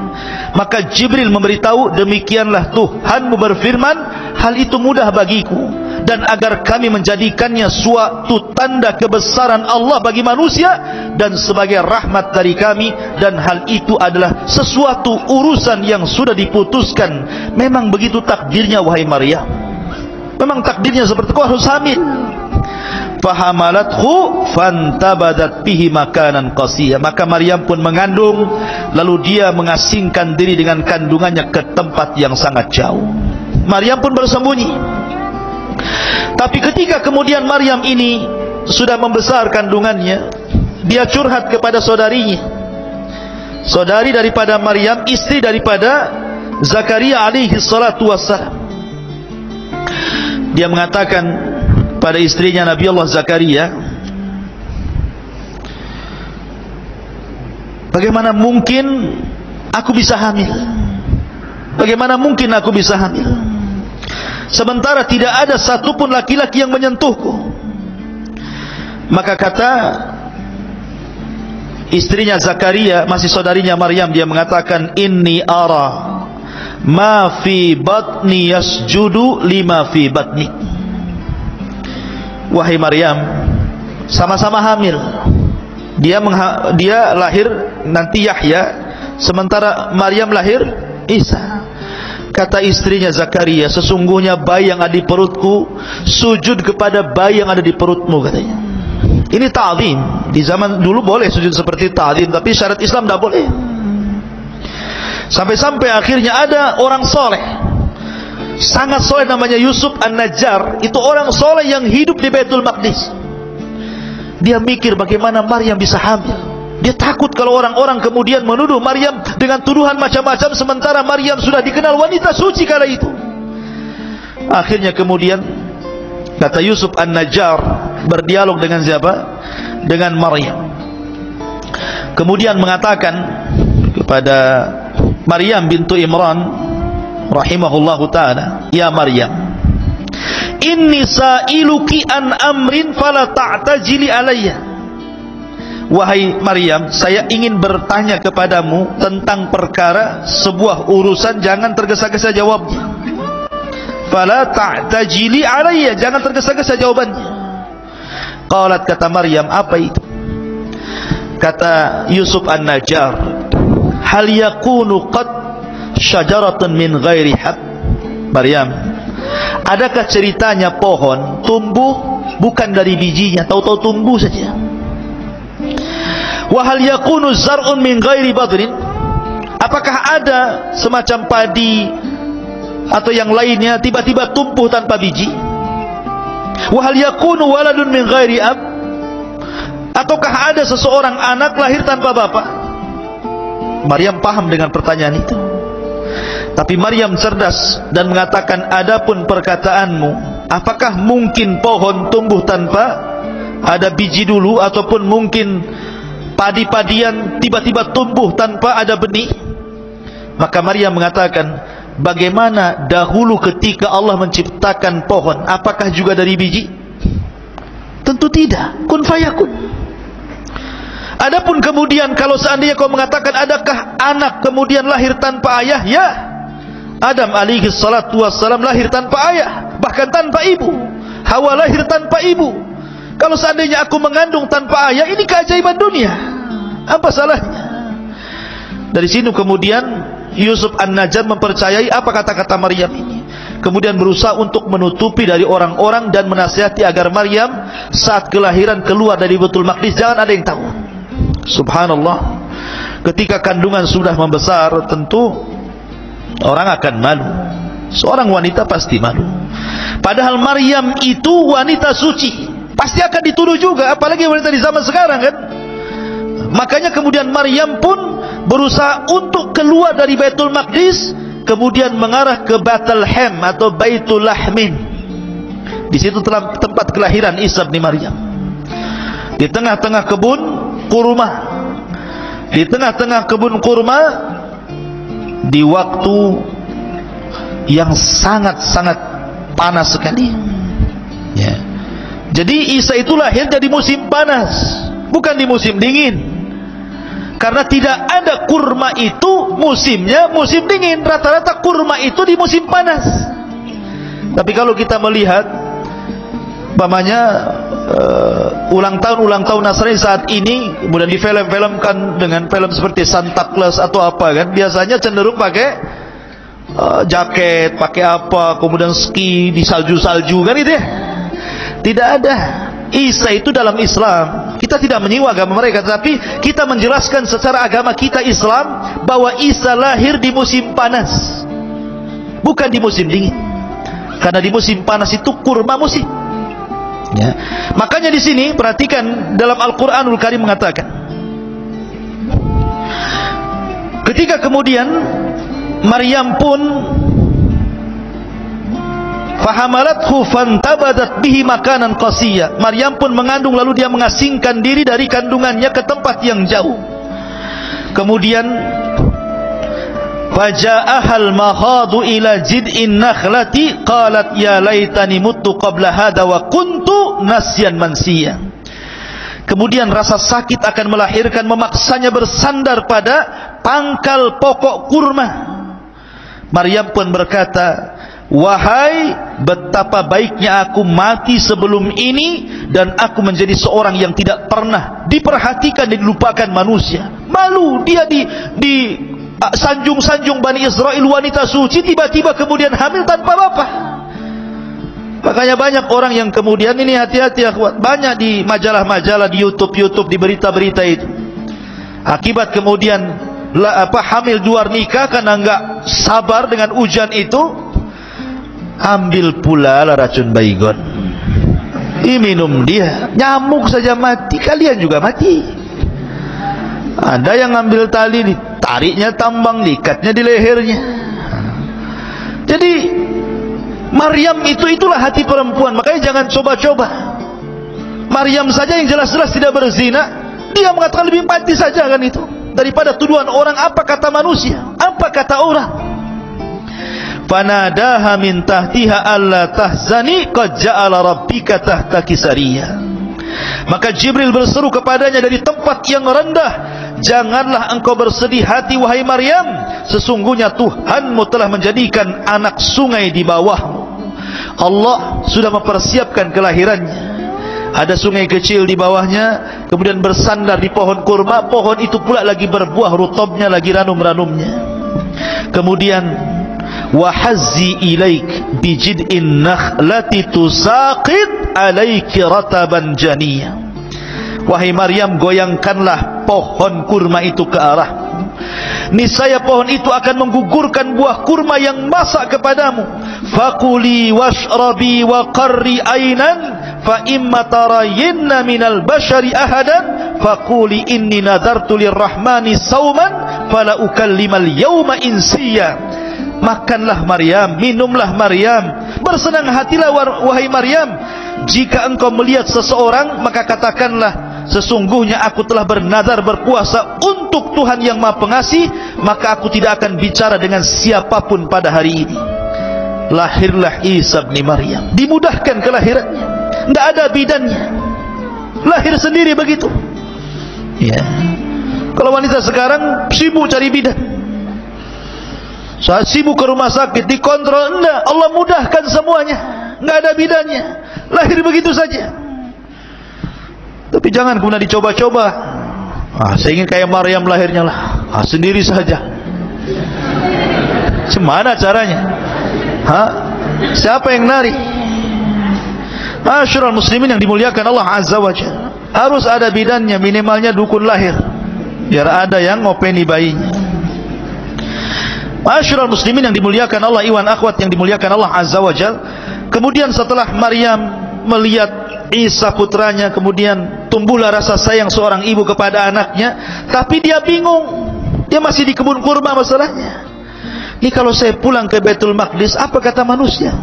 A: Maka Jibril memberitahu, demikianlah Tuhanmu berfirman, hal itu mudah bagiku, dan agar kami menjadikannya suatu tanda kebesaran Allah bagi manusia dan sebagai rahmat dari kami, dan hal itu adalah sesuatu urusan yang sudah diputuskan. Memang begitu takdirnya wahai Maryam, memang takdirnya seperti itu, harus hamil. Fahamalathu fantabadat bihi makanan qasiyya. Maka Maryam pun mengandung, lalu dia mengasingkan diri dengan kandungannya ke tempat yang sangat jauh. Maryam pun bersembunyi. Tapi ketika kemudian Maryam ini sudah membesar kandungannya, dia curhat kepada saudarinya, saudari daripada Maryam, istri daripada Zakaria alaihi salatu wassalam. Dia mengatakan pada istrinya Nabi Allah Zakaria, bagaimana mungkin aku bisa hamil? Bagaimana mungkin aku bisa hamil? Sementara tidak ada satupun laki-laki yang menyentuhku. Maka kata istrinya Zakaria, masih saudarinya Maryam, dia mengatakan, inni ara ma fi batni yasjudu lima fi batni. Wahai Maryam, sama-sama hamil. Dia lahir nanti Yahya, sementara Maryam lahir Isa. Kata istrinya Zakaria, sesungguhnya bayi yang ada di perutku sujud kepada bayi yang ada di perutmu, katanya. Ini ta'zim. Di zaman dulu boleh sujud seperti ta'zim, tapi syariat Islam tidak boleh. Sampai-sampai akhirnya ada orang soleh, sangat soleh, namanya Yusuf An-Najjar. Itu orang soleh yang hidup di Baitul Maqdis. Dia mikir bagaimana Maryam bisa hamil. Dia takut kalau orang-orang kemudian menuduh Maryam dengan tuduhan macam-macam, sementara Maryam sudah dikenal wanita suci kala itu. Akhirnya kemudian kata Yusuf An-Najjar berdialog dengan siapa? Dengan Maryam. Kemudian mengatakan kepada Maryam bintu Imran rahimahullahu ta'ala, ya Maryam, inni sa'iluki an amrin fala ta'tajili alayya. Wahai Maryam, saya ingin bertanya kepadamu tentang perkara, sebuah urusan, jangan tergesa-gesa jawabnya. Fala ta'tajili alayya, jangan tergesa-gesa jawabannya. Qalat, kata Maryam, apa itu? Kata Yusuf An-Najjar, hal yakunu qad syajaratun min ghairi hab. Maryam, adakah ceritanya pohon tumbuh bukan dari bijinya, tahu-tahu tumbuh saja? Wa hal yakunu zar'un min ghairi badrin, apakah ada semacam padi atau yang lainnya tiba-tiba tumbuh tanpa biji? Wa hal yakunu waladun min ghairi ab, ataukah ada seseorang anak lahir tanpa bapak? Maryam paham dengan pertanyaan itu. Tapi Maryam cerdas dan mengatakan, adapun perkataanmu, apakah mungkin pohon tumbuh tanpa ada biji dulu, ataupun mungkin padi-padian tiba-tiba tumbuh tanpa ada benih? Maka Maryam mengatakan, bagaimana dahulu ketika Allah menciptakan pohon, apakah juga dari biji? Tentu tidak, kun fayakun. Adapun kemudian kalau seandainya kau mengatakan adakah anak kemudian lahir tanpa ayah, ya, Adam alaihi salatu wassalam lahir tanpa ayah, bahkan tanpa ibu. Hawa lahir tanpa ibu. Kalau seandainya aku mengandung tanpa ayah, ini keajaiban dunia, apa salahnya? Dari sini kemudian Yusuf An-Najjar mempercayai apa kata-kata Maryam ini, kemudian berusaha untuk menutupi dari orang-orang dan menasihati agar Maryam saat kelahiran keluar dari Baitul Maqdis jangan ada yang tahu. Subhanallah, ketika kandungan sudah membesar, tentu orang akan malu. Seorang wanita pasti malu. Padahal Maryam itu wanita suci, pasti akan dituduh juga, apalagi wanita di zaman sekarang kan. Makanya kemudian Maryam pun berusaha untuk keluar dari Baitul Maqdis, kemudian mengarah ke Bethlehem atau Baitul Lahmin. Di situ telah tempat kelahiran Isa bin Maryam. Di tengah-tengah kebun kurma. Di tengah-tengah kebun kurma, di waktu yang sangat-sangat panas sekali. Ya. Jadi Isa itu lahir di musim panas, bukan di musim dingin. Karena tidak ada kurma itu musimnya musim dingin. Rata-rata kurma itu di musim panas. Tapi kalau kita melihat umpamanya ulang tahun Nasrani saat ini, kemudian di film-filmkan dengan film seperti Santa Claus atau apa kan, biasanya cenderung pakai jaket, pakai apa, kemudian ski di salju-salju kan itu ya. Tidak ada. Isa itu dalam Islam, kita tidak menyiwa agama mereka, tapi kita menjelaskan secara agama kita Islam bahwa Isa lahir di musim panas, bukan di musim dingin. Karena di musim panas itu kurma musim. Ya. Makanya di sini perhatikan dalam Al-Qur'anul Karim mengatakan, ketika kemudian Maryam pun fahamalathu fantabadat bihi makanan qasiyya. Maryam pun mengandung lalu dia mengasingkan diri dari kandungannya ke tempat yang jauh. Kemudian faja'ahal mahadu ila jid'in nakhlati qalat ya laitani muttu qabla hadha wa kuntu nasyan mansiya. Kemudian rasa sakit akan melahirkan memaksanya bersandar pada pangkal pokok kurma. Maryam pun berkata, wahai, betapa baiknya aku mati sebelum ini, dan aku menjadi seorang yang tidak pernah diperhatikan dan dilupakan manusia. Malu dia di sanjung-sanjung Bani Israel, wanita suci, tiba-tiba kemudian hamil tanpa bapak. Makanya banyak orang yang kemudian ini, hati-hati ya, banyak di majalah-majalah, di YouTube, di berita-berita itu, akibat kemudian hamil di luar nikah karena enggak sabar dengan ujian itu, ambil pula lah racun baygon, minum dia, nyamuk saja mati, kalian juga mati. Ada yang ambil tali, ditariknya tambang, diikatnya di lehernya. Jadi Maryam itulah hati perempuan. Makanya jangan coba-coba. Maryam saja yang jelas-jelas tidak berzina, dia mengatakan lebih mati saja kan itu, daripada tuduhan orang. Apa kata manusia, apa kata orang. Fanadaha min tahtiha alla tahzani qad ja'ala rabbika tahtaki sariyya. Maka Jibril berseru kepadanya dari tempat yang rendah, janganlah engkau bersedih hati wahai Maryam, sesungguhnya Tuhanmu telah menjadikan anak sungai di bawahmu. Allah sudah mempersiapkan kelahirannya. Ada sungai kecil di bawahnya, kemudian bersandar di pohon kurma. Pohon itu pula lagi berbuah, rutobnya lagi ranum-ranumnya. Kemudian wahazzi ilaik bijid'in nakhlati tusaqit alaiki rataban janiyya. Wahai Maryam, goyangkanlah pohon kurma itu ke arah. Niscaya pohon itu akan menggugurkan buah kurma yang masak kepadamu. Fakuli washrabi wa qarri ainan fa imma tarayinna minal bashari ahadan fakuli inni nadartu lirrahmani sauman fala ukallimal yawma insiya. Makanlah Maryam, minumlah Maryam, bersenang hatilah wahai Maryam. Jika engkau melihat seseorang, maka katakanlah, sesungguhnya aku telah bernazar berpuasa untuk Tuhan yang Maha Pengasih, maka aku tidak akan bicara dengan siapapun pada hari ini. Lahirlah Isa bin Maryam, dimudahkan kelahirannya, tidak ada bidannya, lahir sendiri begitu. Ya. Kalau wanita sekarang sibuk cari bidan, saat sibuk ke rumah sakit dikontrol, enggak, Allah mudahkan semuanya, enggak ada bidannya, lahir begitu saja. Tapi jangan kemudian dicoba-coba. Saya ingin kayak Maryam lahirnya lah, sendiri saja. Gimana caranya? Siapa yang nari? Masyarul muslimin yang dimuliakan Allah Azza wa Jalla, harus ada bidannya, minimalnya dukun lahir, biar ada yang ngopeni bayinya. Masyarul muslimin yang dimuliakan Allah, iwan akhwat yang dimuliakan Allah Azza wa Jalla. Kemudian setelah Maryam melihat Isa putranya, kemudian tumbuhlah rasa sayang seorang ibu kepada anaknya, tapi dia bingung, dia masih di kebun kurma masalahnya. Ini kalau saya pulang ke Baitul Maqdis, apa kata manusia?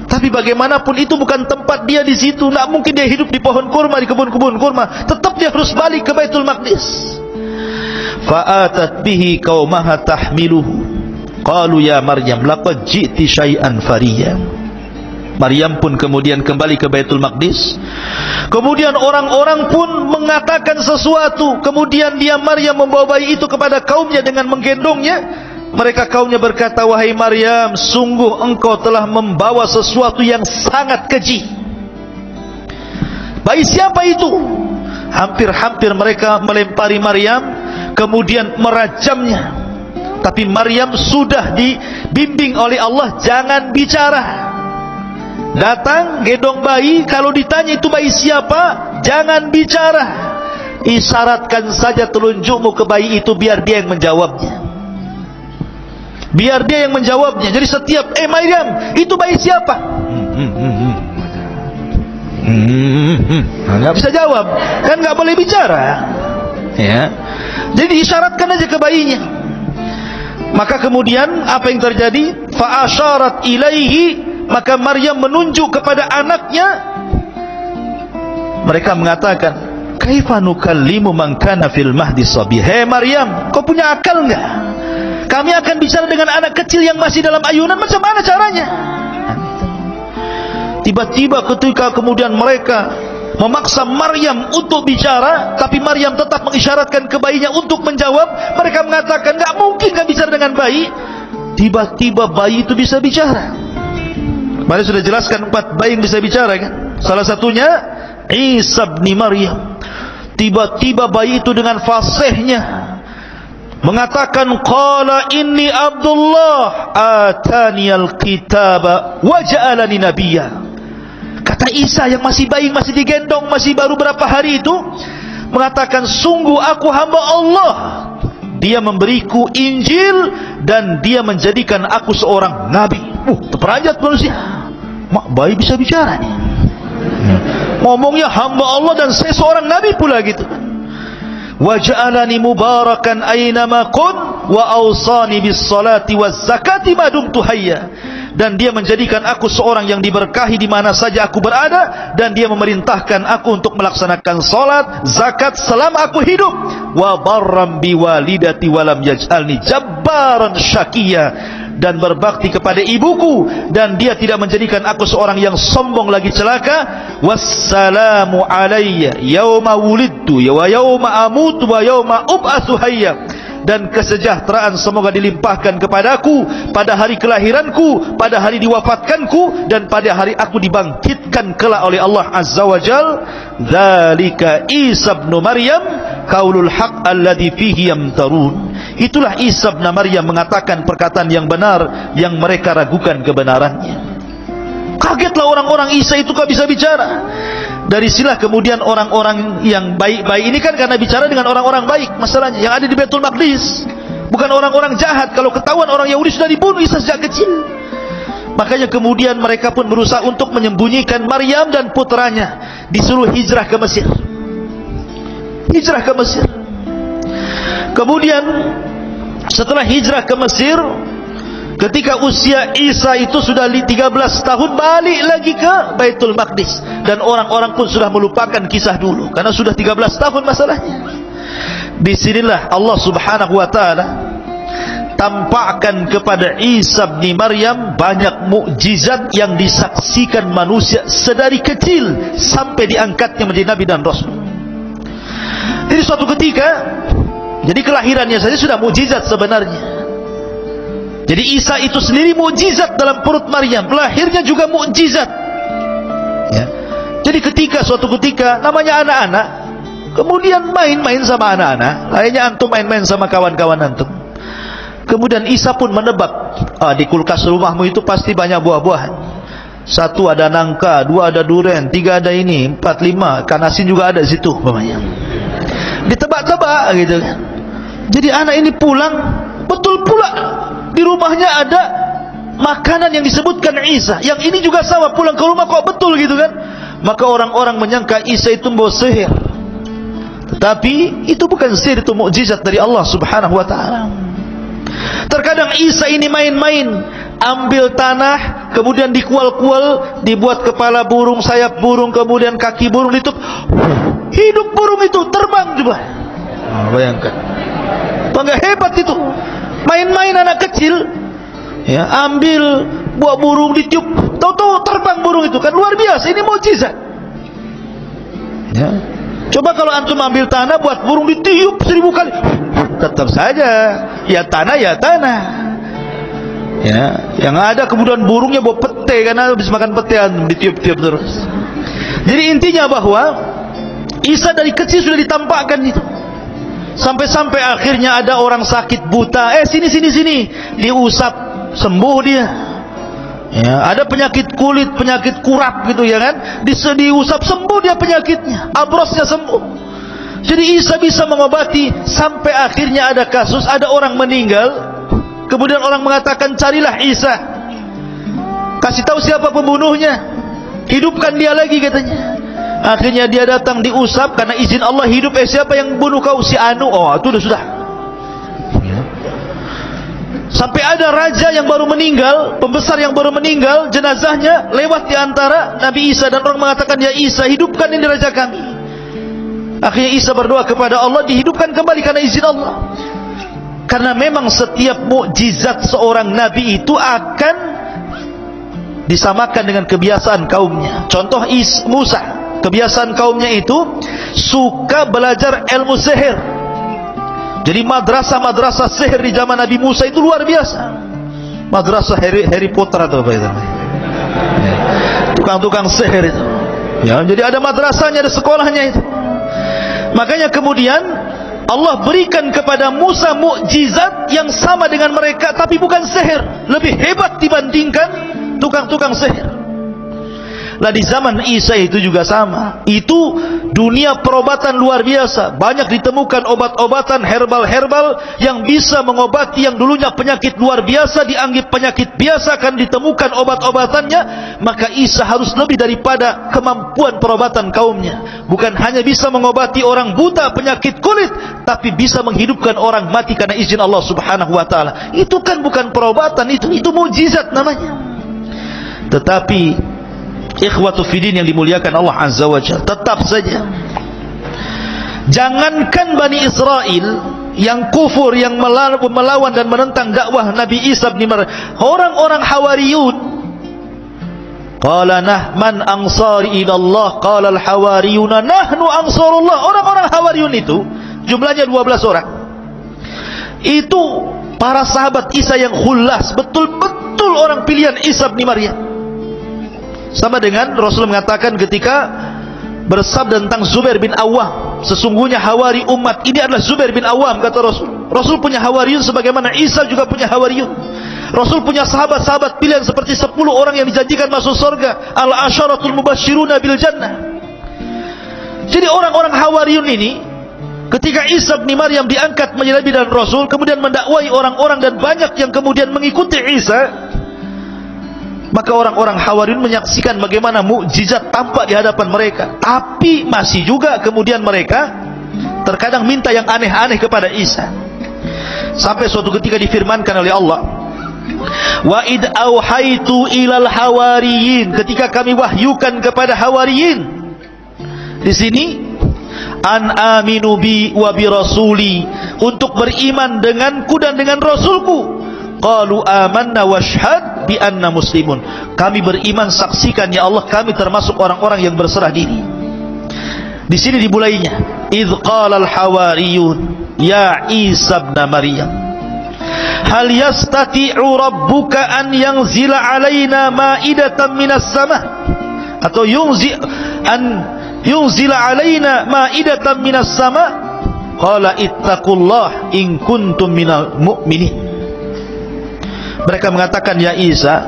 A: Tapi bagaimanapun itu bukan tempat dia di situ, tidak mungkin dia hidup di pohon kurma, di kebun-kebun kurma, tetap dia harus balik ke Baitul Maqdis. Fa'atat bihi qaumaha tahmiluhu qalu ya Maryam laqad ji'ti syai'an fariya. Maryam pun kemudian kembali ke Baitul Maqdis. Kemudian orang-orang pun mengatakan sesuatu. Kemudian dia Maryam membawa bayi itu kepada kaumnya dengan menggendongnya. Mereka kaumnya berkata, wahai Maryam, sungguh engkau telah membawa sesuatu yang sangat keji. Bayi siapa itu? Hampir-hampir mereka melempari Maryam, kemudian merajamnya. Tapi Maryam sudah dibimbing oleh Allah, jangan bicara. Datang, gendong bayi, kalau ditanya itu bayi siapa, jangan bicara. Isyaratkan saja telunjukmu ke bayi itu, biar dia yang menjawabnya. Biar dia yang menjawabnya. Jadi setiap, Maryam, itu bayi siapa? Nggak bisa jawab, kan nggak boleh bicara. Ya. Jadi isyaratkan aja ke bayinya. Maka kemudian apa yang terjadi? Fa asyarat ilaihi, maka Maryam menunjuk kepada anaknya. Mereka mengatakan, kaifa nukallimu man kana fil mahdi sabiyya. Hei Maryam, kau punya akal enggak? Kami akan bicara dengan anak kecil yang masih dalam ayunan, macam mana caranya? Tiba-tiba ketika kemudian mereka memaksa Maryam untuk bicara, tapi Maryam tetap mengisyaratkan ke bayinya untuk menjawab. Mereka mengatakan, enggak mungkin kan bicara dengan bayi. Tiba-tiba bayi itu bisa bicara. Mari sudah jelaskan 4 bayi yang bisa bicara kan? Salah satunya Isa bin Maryam. Tiba-tiba bayi itu dengan fasihnya mengatakan, qala inni Abdullah ataniyal kitaba wa ja'alani nabiyya. Kata Isa yang masih bayi, masih digendong, masih baru berapa hari itu, mengatakan, sungguh aku hamba Allah, dia memberiku Injil dan dia menjadikan aku seorang nabi. Terperanjat manusia. Mak, bayi bisa bicara nih. Ngomongnya hamba Allah dan saya seorang nabi pula gitu. Wa ja'alani mubarakan aynama kun wa awsani bis salati waz zakati ma dumtu hayya. Dan dia menjadikan aku seorang yang diberkahi di mana saja aku berada, dan dia memerintahkan aku untuk melaksanakan salat, zakat selama aku hidup. Wa barram bi walidati wa lam yaj'alni jabbaran syaqiyya. Dan berbakti kepada ibuku, dan dia tidak menjadikan aku seorang yang sombong lagi celaka. Wassalamu alayya yauma wulidtu wa yauma amutu wa yauma ub'atsu hayya. Dan kesejahteraan semoga dilimpahkan kepadaku pada hari kelahiranku, pada hari diwafatkanku, dan pada hari aku dibangkitkan kelak oleh Allah Azza wa Jal. Dzalika Isa bin Maryam qaulul haq alladzi fihi yamtarun. Itulah Isa bin Maryam mengatakan perkataan yang benar yang mereka ragukan kebenarannya. Kagetlah orang-orang, Isa itu kok bisa bicara. Dari sinilah kemudian orang-orang yang baik-baik ini kan karena bicara dengan orang-orang baik masalahnya, yang ada di Baitul Maqdis, bukan orang-orang jahat. Kalau ketahuan orang Yahudi sudah dibunuh Isa sejak kecil. Makanya kemudian mereka pun berusaha untuk menyembunyikan Maryam dan putranya. Disuruh hijrah ke Mesir. Hijrah ke Mesir. Kemudian setelah hijrah ke Mesir, ketika usia Isa itu sudah 13 tahun, balik lagi ke Baitul Maqdis. Dan orang-orang pun sudah melupakan kisah dulu, karena sudah 13 tahun masalahnya. Disinilah Allah subhanahu wa ta'ala tampakkan kepada Isa bin Maryam banyak mukjizat yang disaksikan manusia sedari kecil sampai diangkatnya menjadi Nabi dan Rasul. Jadi suatu ketika, jadi kelahirannya saja sudah mukjizat sebenarnya. Jadi Isa itu sendiri mukjizat dalam perut Maryam, lahirnya juga mukjizat. Ya. Jadi suatu ketika namanya anak-anak, kemudian main-main sama anak-anak, layaknya antum main-main sama kawan-kawan antum. Kemudian Isa pun menebak, di kulkas rumahmu itu pasti banyak buah-buahan. 1 ada nangka, 2 ada durian, 3 ada ini, 4, 5 ikan asin juga ada di situ, umpamanya. Ditebak-tebak gitu kan. Jadi anak ini pulang, betul pula di rumahnya ada makanan yang disebutkan Isa. Yang ini juga sama, pulang ke rumah kok betul gitu kan. maka orang-orang menyangka Isa itu membawa sihir. Tetapi itu bukan sihir, itu mukjizat dari Allah Subhanahu wa taala. Terkadang Isa ini main-main, ambil tanah, kemudian dikual-kual, dibuat kepala burung, sayap burung, kemudian kaki burung, ditutup, hidup burung itu terbang juga. Bayangkan, bangga hebat itu. Main-main anak kecil, ya, ambil buah burung, ditiup, tahu-tahu terbang burung itu, kan luar biasa. Ini mukjizat. Ya. Coba kalau antum ambil tanah, buat burung, ditiup 1000 kali, tetap saja ya tanah ya tanah. Ya, yang ada kemudian burungnya bawa pete, karena habis makan pete ditiup-tiup terus. Jadi intinya bahwa Isa dari kecil sudah ditampakkan itu. Sampai-sampai akhirnya ada orang sakit buta, sini, diusap sembuh dia. Ya, ada penyakit kulit, penyakit kurap gitu ya kan, diusap sembuh dia penyakitnya, abrosnya sembuh. Jadi Isa bisa mengobati. Sampai akhirnya ada kasus, ada orang meninggal, kemudian orang mengatakan carilah Isa, kasih tahu siapa pembunuhnya, hidupkan dia lagi katanya. Akhirnya dia datang, diusap, karena izin Allah hidup. Siapa yang bunuh kau? Si Anu. Oh, itu sudah. Sampai ada raja yang baru meninggal, pembesar yang baru meninggal, jenazahnya lewat di antara Nabi Isa, dan orang mengatakan, ya Isa, hidupkan ini raja kami. Akhirnya Isa berdoa kepada Allah, dihidupkan kembali karena izin Allah. Karena memang setiap mukjizat seorang nabi itu akan disamakan dengan kebiasaan kaumnya. Contoh Musa, kebiasaan kaumnya itu suka belajar ilmu sihir. Jadi madrasah sihir di zaman Nabi Musa itu luar biasa. Madrasah Harry Potter atau apa itu, tukang-tukang sihir itu. Ya, jadi ada madrasahnya, ada sekolahnya itu. Makanya kemudian Allah berikan kepada Musa mukjizat yang sama dengan mereka, tapi bukan sihir, lebih hebat dibandingkan tukang-tukang sihir. Nah, di zaman Isa itu juga sama. Itu dunia perobatan luar biasa. Banyak ditemukan obat-obatan herbal-herbal yang bisa mengobati yang dulunya penyakit luar biasa, dianggap penyakit biasa, akan ditemukan obat-obatannya. Maka Isa harus lebih daripada kemampuan perobatan kaumnya. Bukan hanya bisa mengobati orang buta penyakit kulit, tapi bisa menghidupkan orang mati karena izin Allah Subhanahu wa taala. Itu kan bukan perobatan, itu mukjizat namanya. Tetapi ikhwatu fiddin yang dimuliakan Allah Azza wa Jalla, tetap saja jangankan Bani Israel yang kufur, yang melawan dan menentang dakwah Nabi Isa bin Maryam, orang-orang Hawariyun, qala man ansari ila Allah, qala al-hawariyuna nahnu ansarullah. Orang-orang Hawariyun itu jumlahnya 12 orang. Itu para sahabat Isa yang khullas, betul-betul orang pilihan Isa bin Maryam. Sama dengan Rasul mengatakan ketika bersabda tentang Zubair bin Awwam, sesungguhnya hawari umat ini adalah Zubair bin Awwam, kata Rasul. Rasul punya hawariyun sebagaimana Isa juga punya hawariyun. Rasul punya sahabat-sahabat pilihan seperti 10 orang yang dijanjikan masuk surga, al-asyaratul mubasyiruna bil jannah. Jadi orang-orang hawariyun ini, ketika Isa bin Maryam diangkat menjadi nabi dan Rasul, kemudian mendakwai orang-orang dan banyak yang kemudian mengikuti Isa, maka orang-orang Hawariyun menyaksikan bagaimana mukjizat tampak di hadapan mereka. Tapi masih juga kemudian mereka terkadang minta yang aneh-aneh kepada Isa. Sampai suatu ketika difirmankan oleh Allah, wa id auhaitu ilal hawariyin, ketika kami wahyukan kepada hawariyin. Di sini an aminu bi wa bi rasuli, untuk beriman denganku dan dengan Rasulku. Qalu amanna washhad bi anna muslimun, kami beriman, saksikan ya Allah kami termasuk orang-orang yang berserah diri. Di sini dimulainya, idz qala al hawariyun ya Isa ibn Maryam hal yastati'u rabbuka an yanzila alaina ma'idatan minas sama, atau yunzila alaina ma'idatan minas sama, qala ittaqullah in kuntum minal mu'minin. Mereka mengatakan, ya Isa,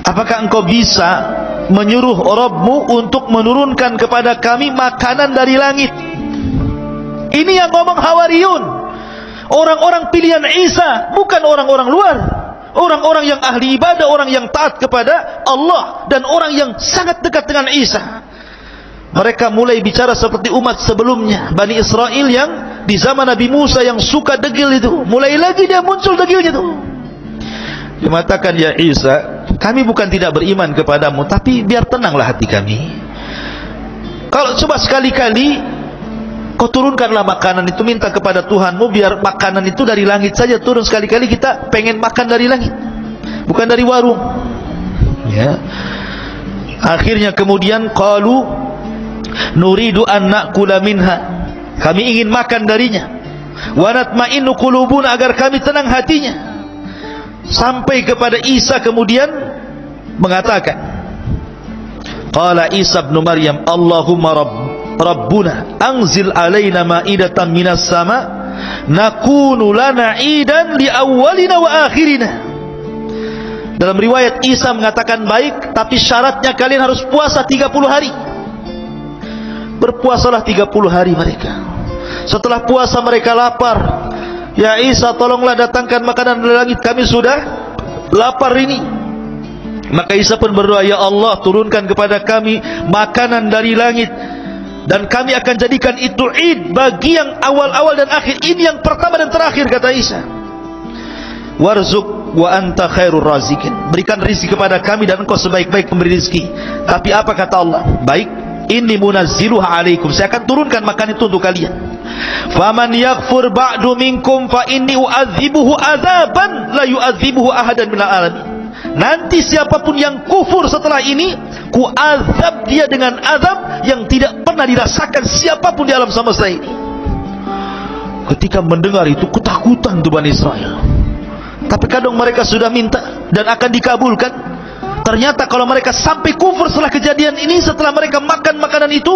A: apakah engkau bisa menyuruh Rabbmu untuk menurunkan kepada kami makanan dari langit? Ini yang ngomong Hawariyun, orang-orang pilihan Isa, bukan orang-orang luar. orang-orang yang ahli ibadah, orang yang taat kepada Allah, dan orang yang sangat dekat dengan Isa. Mereka mulai bicara seperti umat sebelumnya, Bani Israel yang di zaman Nabi Musa yang suka degil itu. Mulai lagi dia muncul degilnya itu. Dia mengatakan, ya Isa, kami bukan tidak beriman kepadamu, tapi biar tenanglah hati kami. Kalau coba sekali-kali kau turunkanlah makanan itu, minta kepada Tuhanmu biar makanan itu dari langit saja turun. Sekali-kali kita pengen makan dari langit, bukan dari warung. Ya. Akhirnya kemudian qalu nuridu an na'kula minha, kami ingin makan darinya. Wa natma'innu qulubuna, agar kami tenang hatinya. Sampai kepada Isa kemudian mengatakan, qala Isa ibn Maryam, Allahumma Rabbuna anzil alaina ma'idatan minas sama nakunu lana idan li awwalina wa akhirina. Dalam riwayat Isa mengatakan, baik, tapi syaratnya kalian harus puasa 30 hari. Berpuasalah 30 hari mereka. Setelah puasa mereka lapar. Ya Isa, tolonglah datangkan makanan dari langit, kami sudah lapar ini. Maka Isa pun berdoa, ya Allah, turunkan kepada kami makanan dari langit, dan kami akan jadikan itu id bagi yang awal-awal dan akhir. Ini yang pertama dan terakhir, kata Isa. Warzuq wa anta khairur razikin, berikan rezeki kepada kami dan engkau sebaik-baik pemberi rezeki. Tapi apa kata Allah? Baik, inni munazziluha alaikum, saya akan turunkan makan itu untuk kalian. Faman yakfur ba'du minkum fa inni u'adzibuhu adzaban la yu'adzibuhu ahadan minal alamin. Nanti siapapun yang kufur setelah ini, ku azab dia dengan azab yang tidak pernah dirasakan siapapun di alam semesta ini. Ketika mendengar itu ketakutan tuh Bani Israel. Tapi kadang mereka sudah minta dan akan dikabulkan. Ternyata kalau mereka sampai kufur setelah kejadian ini, setelah mereka makan makanan itu,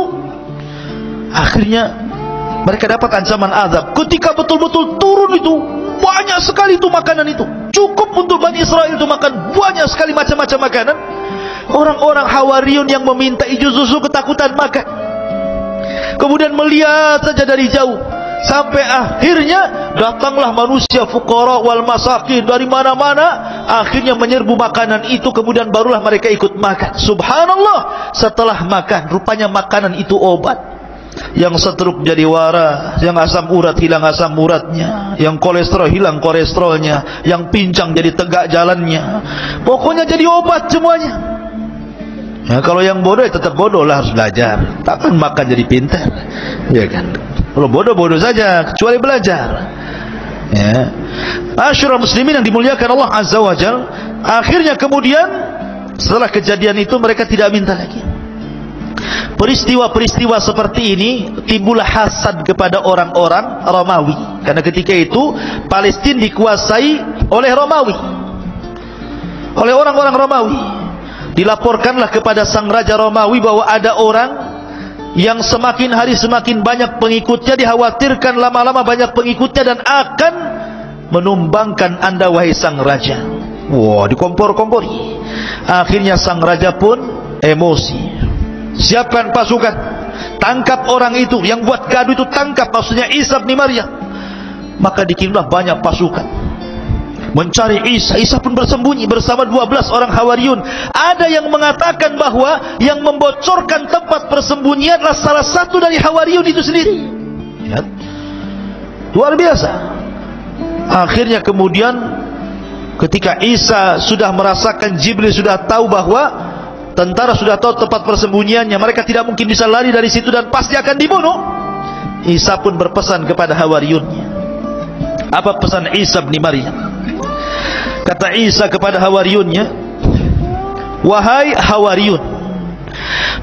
A: akhirnya mereka dapat ancaman azab. Ketika betul-betul turun itu, banyak sekali itu makanan itu, cukup untuk Bani Israel itu makan banyak sekali macam-macam makanan. Orang-orang Hawariyun yang meminta justru ketakutan makan. Kemudian melihat saja dari jauh, sampai akhirnya datanglah manusia fuqara wal masakin dari mana-mana, akhirnya menyerbu makanan itu. Kemudian barulah mereka ikut makan. Subhanallah, setelah makan, rupanya makanan itu obat. Yang stroke jadi waras, yang asam urat hilang asam uratnya, yang kolesterol hilang kolesterolnya, yang pincang jadi tegak jalannya. Pokoknya jadi obat semuanya. Ya, kalau yang bodoh ya tetap bodoh lah, harus belajar. Takkan makan jadi pintar, ya kan? Kalau bodoh-bodoh saja, kecuali belajar. Ya. Asyura muslimin yang dimuliakan Allah Azza wa Jal. Akhirnya kemudian setelah kejadian itu mereka tidak minta lagi. Peristiwa-peristiwa seperti ini timbullah hasad kepada orang-orang Romawi, karena ketika itu Palestina dikuasai oleh Romawi, oleh orang-orang Romawi. Dilaporkanlah kepada sang raja Romawi bahwa ada orang yang semakin hari semakin banyak pengikutnya, dikhawatirkan lama-lama banyak pengikutnya dan akan menumbangkan anda wahai sang raja. Wah, dikompor-kompori. Akhirnya sang raja pun emosi. Siapkan pasukan, tangkap orang itu yang buat gaduh itu, tangkap, maksudnya Isa bin Maryam. Maka dikirimlah banyak pasukan mencari Isa. Isa pun bersembunyi bersama 12 orang Hawariyun. Ada yang mengatakan bahwa yang membocorkan tempat persembunyian adalah salah satu dari Hawariyun itu sendiri. Lihat, luar biasa. Akhirnya kemudian ketika Isa sudah merasakan, Jibril sudah tahu bahwa tentara sudah tahu tempat persembunyiannya, mereka tidak mungkin bisa lari dari situ dan pasti akan dibunuh. Isa pun berpesan kepada Hawariyunnya. Apa pesan Isa bin Maryam? Kata Isa kepada Hawariyunnya, wahai Hawariyun,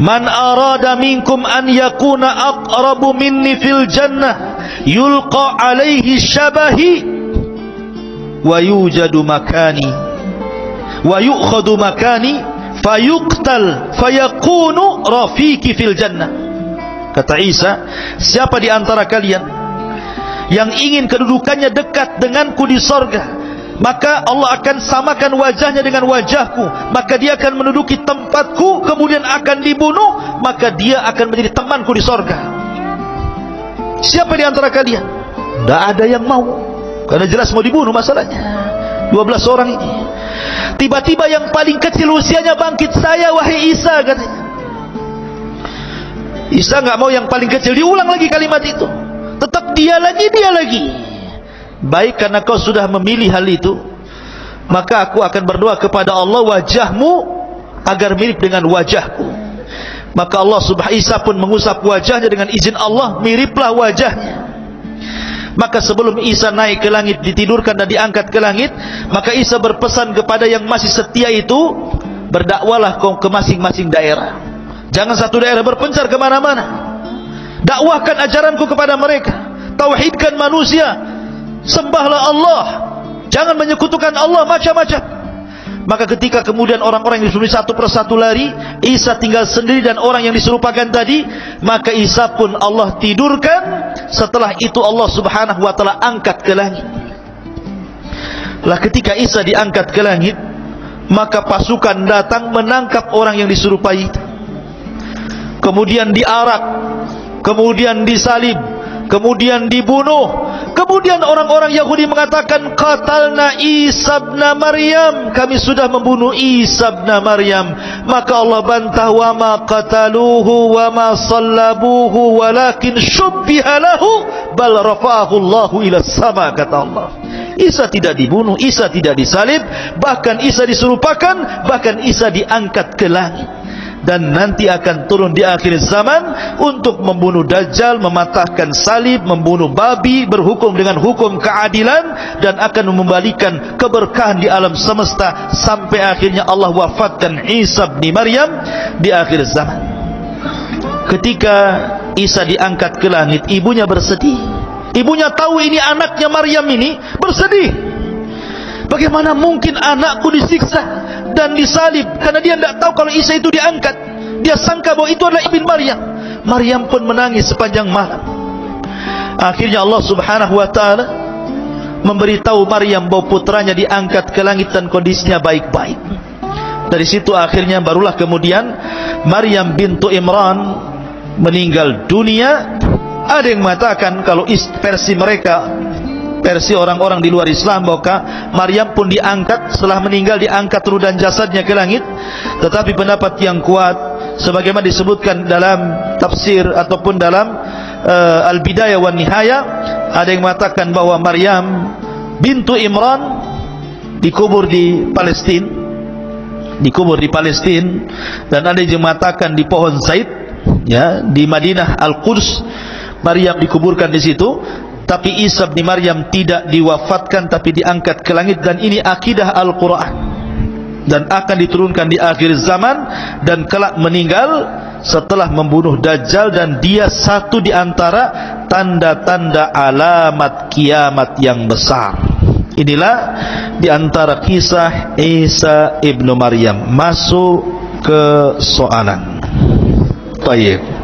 A: man arada minkum an yakuna aqrabu minni fil jannah yulqa alaihi syabahi wa yujadu makani wa yu'khadu makani fayuqtal fayakunu rafiki fil jannah. Kata Isa, siapa di antara kalian yang ingin kedudukannya dekat denganku di sorga, maka Allah akan samakan wajahnya dengan wajahku, maka dia akan menduduki tempatku, kemudian akan dibunuh, maka dia akan menjadi temanku di sorga. Siapa di antara kalian? Tidak ada yang mau, karena jelas mau dibunuh masalahnya. 12 orang ini. Tiba-tiba yang paling kecil usianya bangkit, saya wahai Isa, katanya. Isa nggak mau yang paling kecil, diulang lagi kalimat itu. Tetap dia lagi. Baik, karena kau sudah memilih hal itu, maka aku akan berdoa kepada Allah, wajahmu agar mirip dengan wajahku. Maka Allah Isa pun mengusap wajahnya dengan izin Allah, miriplah wajahnya. Maka sebelum Isa naik ke langit, ditidurkan dan diangkat ke langit, maka Isa berpesan kepada yang masih setia itu, berdakwalah kau ke masing-masing daerah. Jangan satu daerah berpencar kemana-mana. Dakwahkan ajaranku kepada mereka. Tauhidkan manusia. Sembahlah Allah. Jangan menyekutukan Allah macam-macam. Maka ketika kemudian orang-orang yang disuruh satu persatu lari, Isa tinggal sendiri dan orang yang diserupakan tadi, maka Isa pun Allah tidurkan. Setelah itu Allah Subhanahu wa ta'ala angkat ke langit. Lah ketika Isa diangkat ke langit, maka pasukan datang menangkap orang yang diserupai itu. Kemudian diarak, kemudian disalib, kemudian dibunuh. Kemudian orang-orang Yahudi mengatakan, qatalna Isa ibn Maryam, kami sudah membunuh Isa ibn Maryam. Maka Allah bantah, wa ma qataluhu wa ma sallabuhu walakin syubbiha lahu bal rafa'ahu Allahu ila sama, kata Allah. Isa tidak dibunuh, Isa tidak disalib, bahkan Isa diserupakan, bahkan Isa diangkat ke langit. Dan nanti akan turun di akhir zaman untuk membunuh Dajjal, mematahkan salib, membunuh babi, berhukum dengan hukum keadilan, dan akan membalikan keberkahan di alam semesta sampai akhirnya Allah wafatkan Isa bin Maryam di akhir zaman. Ketika Isa diangkat ke langit, ibunya bersedih. Ibunya tahu ini anaknya Maryam, ini bersedih. Bagaimana mungkin anakku disiksa dan disalib? Karena dia tidak tahu kalau Isa itu diangkat. Dia sangka bahwa itu adalah ibn Maryam. Maryam pun menangis sepanjang malam. Akhirnya Allah Subhanahu wa ta'ala memberitahu Maryam bahwa putranya diangkat ke langit dan kondisinya baik-baik. Dari situ akhirnya barulah kemudian Maryam bintu Imran meninggal dunia. Ada yang mengatakan kalau versi mereka, versi orang-orang di luar Islam, bahwa Maryam pun diangkat setelah meninggal, diangkat ruh dan jasadnya ke langit. Tetapi pendapat yang kuat, sebagaimana disebutkan dalam tafsir ataupun dalam Al-Bidayah wan Nihayah, ada yang mengatakan bahwa Maryam bintu Imran dikubur di Palestina, dan ada yang mengatakan di pohon Zaid, ya, di Madinah Al-Quds. Maryam dikuburkan di situ. Tapi Isa bin Maryam tidak diwafatkan, tapi diangkat ke langit. Dan ini akidah Al-Quran, dan akan diturunkan di akhir zaman, dan kelak meninggal setelah membunuh Dajjal. Dan dia satu di antara tanda-tanda alamat kiamat yang besar. Inilah di antara kisah Isa ibnu Maryam. Masuk ke soalan. Baik.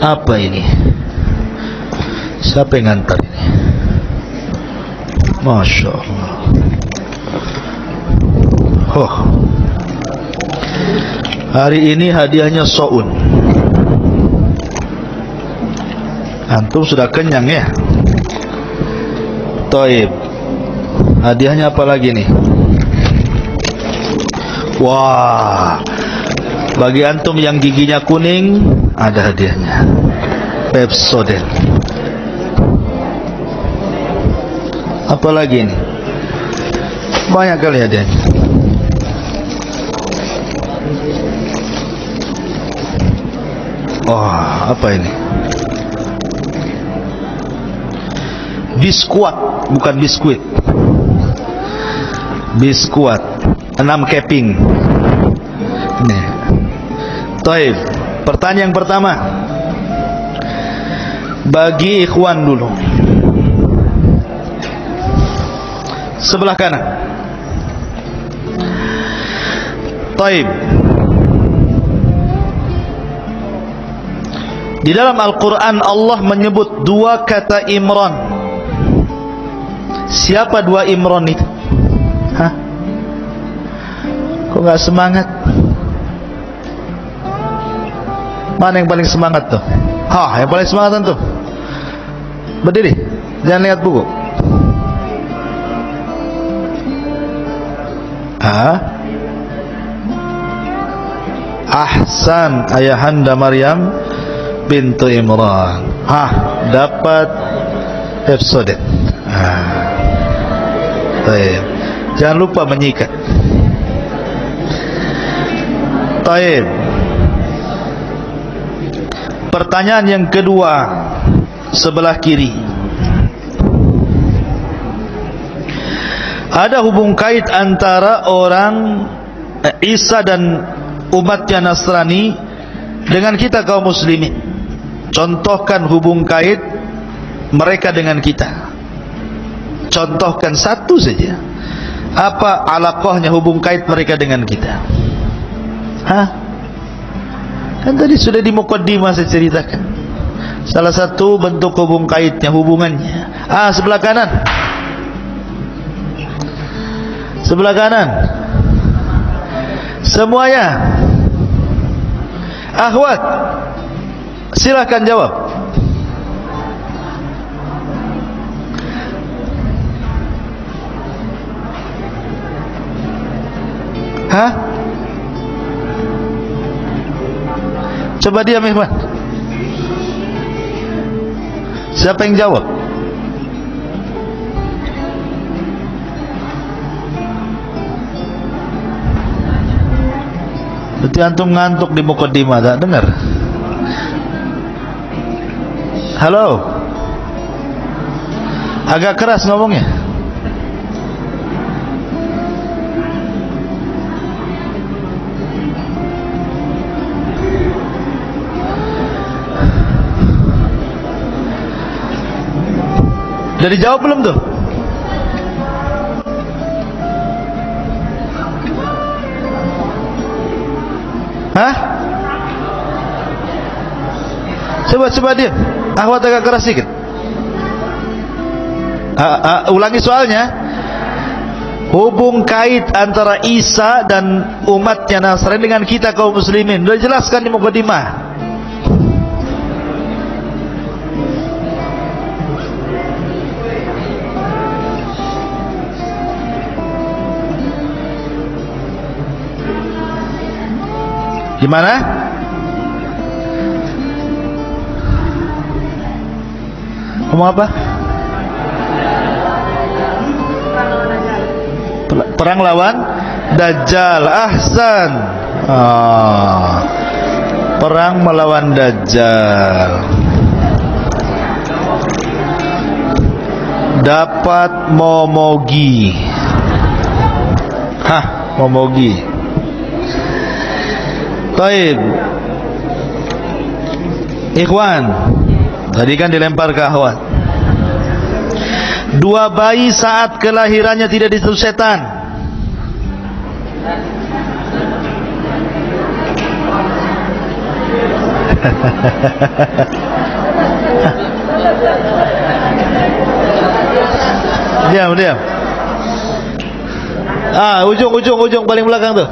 A: Apa ini? Siapa yang ngantar ini? Masya Allah. Oh, hari ini hadiahnya soun. Antum sudah kenyang ya? Taib. Hadiahnya apa lagi nih? Wah, bagi antum yang giginya kuning, ada hadiahnya, Pepsodent. Apa lagi ini? Banyak kali hadiahnya. Oh, apa ini? Biskuat, bukan biskuit. Biskuat 6 keping. Nih. Taib. Pertanyaan pertama, bagi ikhwan dulu, sebelah kanan. Taib. Di dalam Al-Quran Allah menyebut 2 kata Imran. Siapa 2 Imran itu? Hah? Kok gak semangat? Mana yang paling semangat tuh? Yang paling semangat tuh? Berdiri, jangan lihat buku. Ahsan, ayahanda Maryam bintu Imran. Dapat episode. Baik. Jangan lupa menyikat. Baik. Pertanyaan yang kedua, sebelah kiri. Ada hubung kait antara orang Isa dan umatnya Nasrani dengan kita kaum muslimin. Contohkan hubung kait mereka dengan kita. Contohkan satu saja. Apa alaqahnya hubung kait mereka dengan kita? Kan tadi sudah di muqaddimah saya ceritakan. Salah satu bentuk hubung kaitnya, hubungannya. Sebelah kanan. Sebelah kanan. Semuanya. Akhwat, silakan jawab. Coba diam, Ikhwan. Siapa yang jawab? Berarti antum ngantuk di muqaddimah, tak dengar? Halo? Agak keras ngomongnya. Udah dijawab belum tuh? Coba dia. Akhwat agak keras sedikit. Ulangi soalnya. Hubung kait antara Isa dan umatnya Nasrani dengan kita kaum muslimin. Sudah jelaskan di muqaddimah. Gimana? Ngomong apa? Perang lawan Dajjal. Ahsan. Perang melawan Dajjal. Dapat momogi. Momogi. Baik. Ikhwan, tadi kan dilempar ke akhwat. Dua bayi saat kelahirannya tidak disentuh setan. Diam. Ujung paling belakang tuh.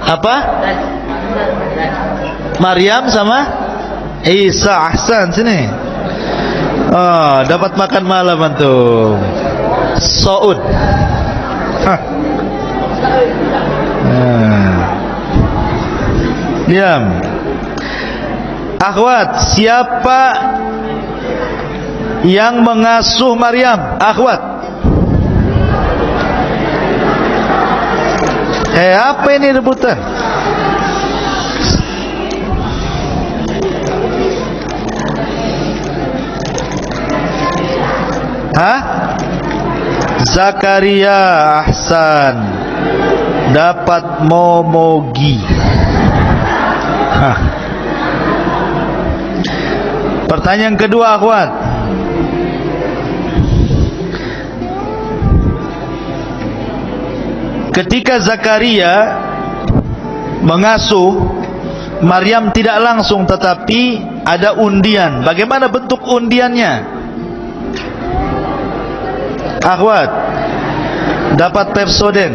A: Apa? Maryam sama Isa. Ahsan, sini. Dapat makan malam antum. Saud. Diam. Akhwat, siapa yang mengasuh Maryam? Akhwat. Apa ini rebutan? Zakaria. Ahsan. Dapat momogi. Pertanyaan kedua, akhwat. Ketika Zakaria mengasuh Maryam tidak langsung, tetapi ada undian. Bagaimana bentuk undiannya? Akhwat, dapat Pepsodent.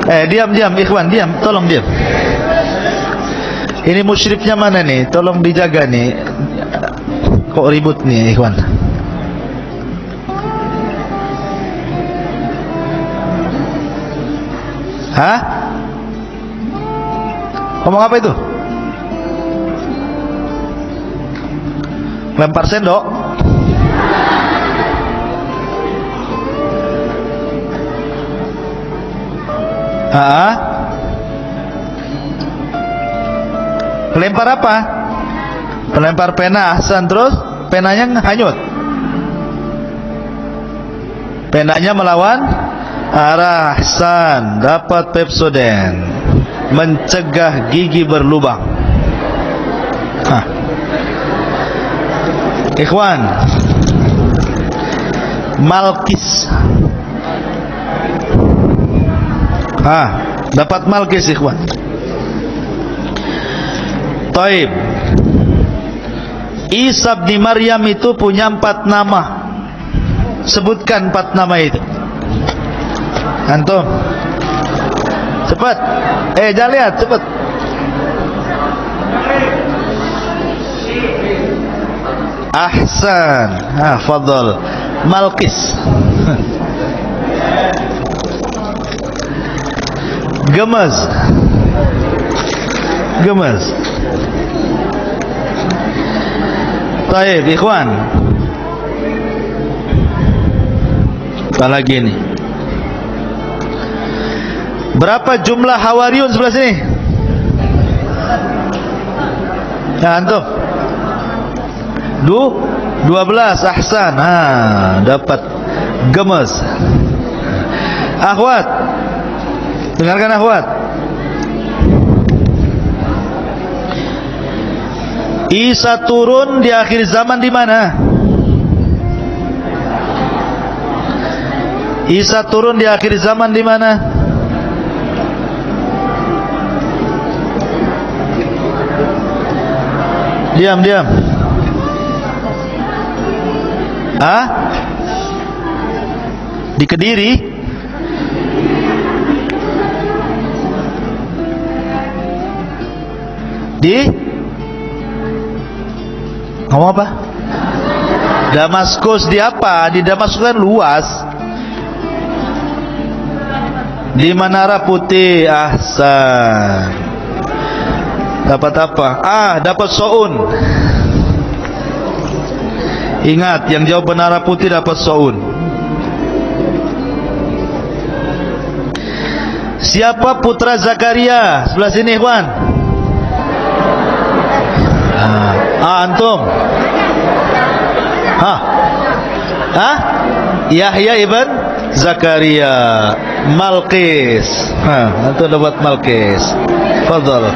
A: Diam ikhwan, diam, tolong diam. Ini musyrifnya mana nih? Tolong dijaga nih. Kok ribut nih ikhwan? Hah? Ngomong apa itu? Lempar sendok? Lempar apa? Pelempar pena, ahsan. Terus penanya hanyut. Penanya melawan arah, ahsan. Dapat Pepsodent, mencegah gigi berlubang. Ikhwan, Malkis. Dapat Malkis ikhwan. Taib. Isa bin Maryam itu punya 4 nama. Sebutkan 4 nama itu. Antum cepat. Jangan lihat, cepat. Ahsan. Fadhal. Malkis. Gemes. Taib ikhwan. Apa lagi nih? Berapa jumlah Hawariyun sebelah sini? Nah, antum 12, ahsan. Dapat gemes. Akhwat, dengarkan akhwat. Isa turun di akhir zaman di mana? Isa turun di akhir zaman di mana? Diam. Di Kediri? Ngomong apa? Damaskus. Di apa? Di Damaskus kan luas. Di Menara Putih, ahsan. Dapat apa? Dapat Soun. Ingat, yang jawab Menara Putih dapat Soun. Siapa putra Zakaria? Sebelah sini, ikhwan. Antum. Yahya ibn Zakaria. Malkis. Antum dapat Malkis. Fadhal.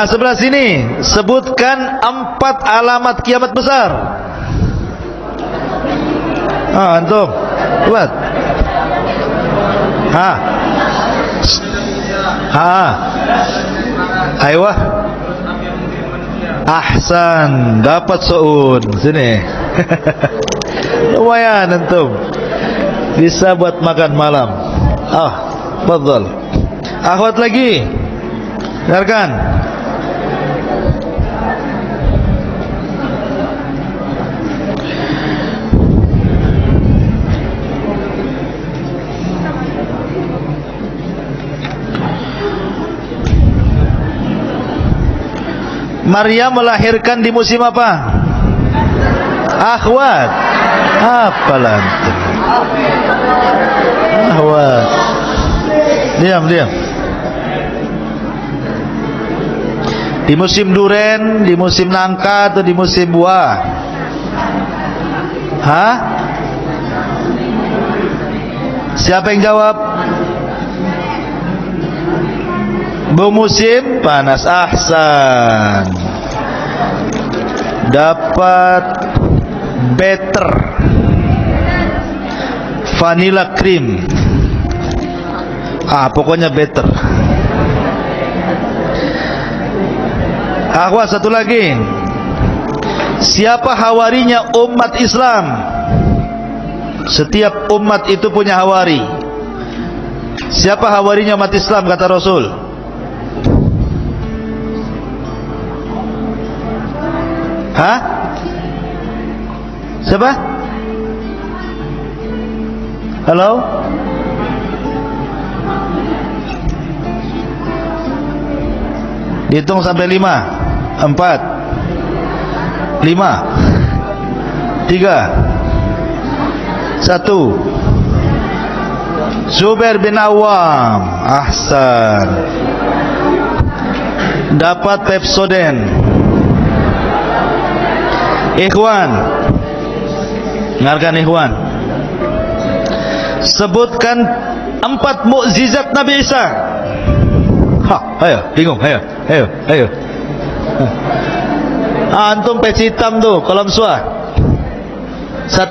A: Sebelah sini, sebutkan 4 alamat kiamat besar. Antum, buat. Ayo. Ahsan, dapat Soun. Sini. Lumayan antum. Bisa buat makan malam. Fadhal. Akhwat lagi. Dengarkan. Maryam melahirkan di musim apa? Akhwat. Apalah antum? Akhwat. Diam. Di musim duren, di musim nangka, atau di musim buah? Siapa yang jawab? Musim panas, ahsan. Dapat better. Vanilla cream. Pokoknya better. Akhwat, satu lagi. Siapa hawarinya umat Islam? Setiap umat itu punya hawari. Siapa hawarinya umat Islam kata Rasul? Hah? Siapa? Halo? Hitung sampai 5, 4, 5, 3, 1. Zubair bin Awam. Ahsan. Dapat Pepsodent. Ikhwan, dengarkan ikhwan. Sebutkan 4 mukjizat Nabi Isa. Ayo, bingung, ayo. Antum peci hitam tuh, kolam suah. 1,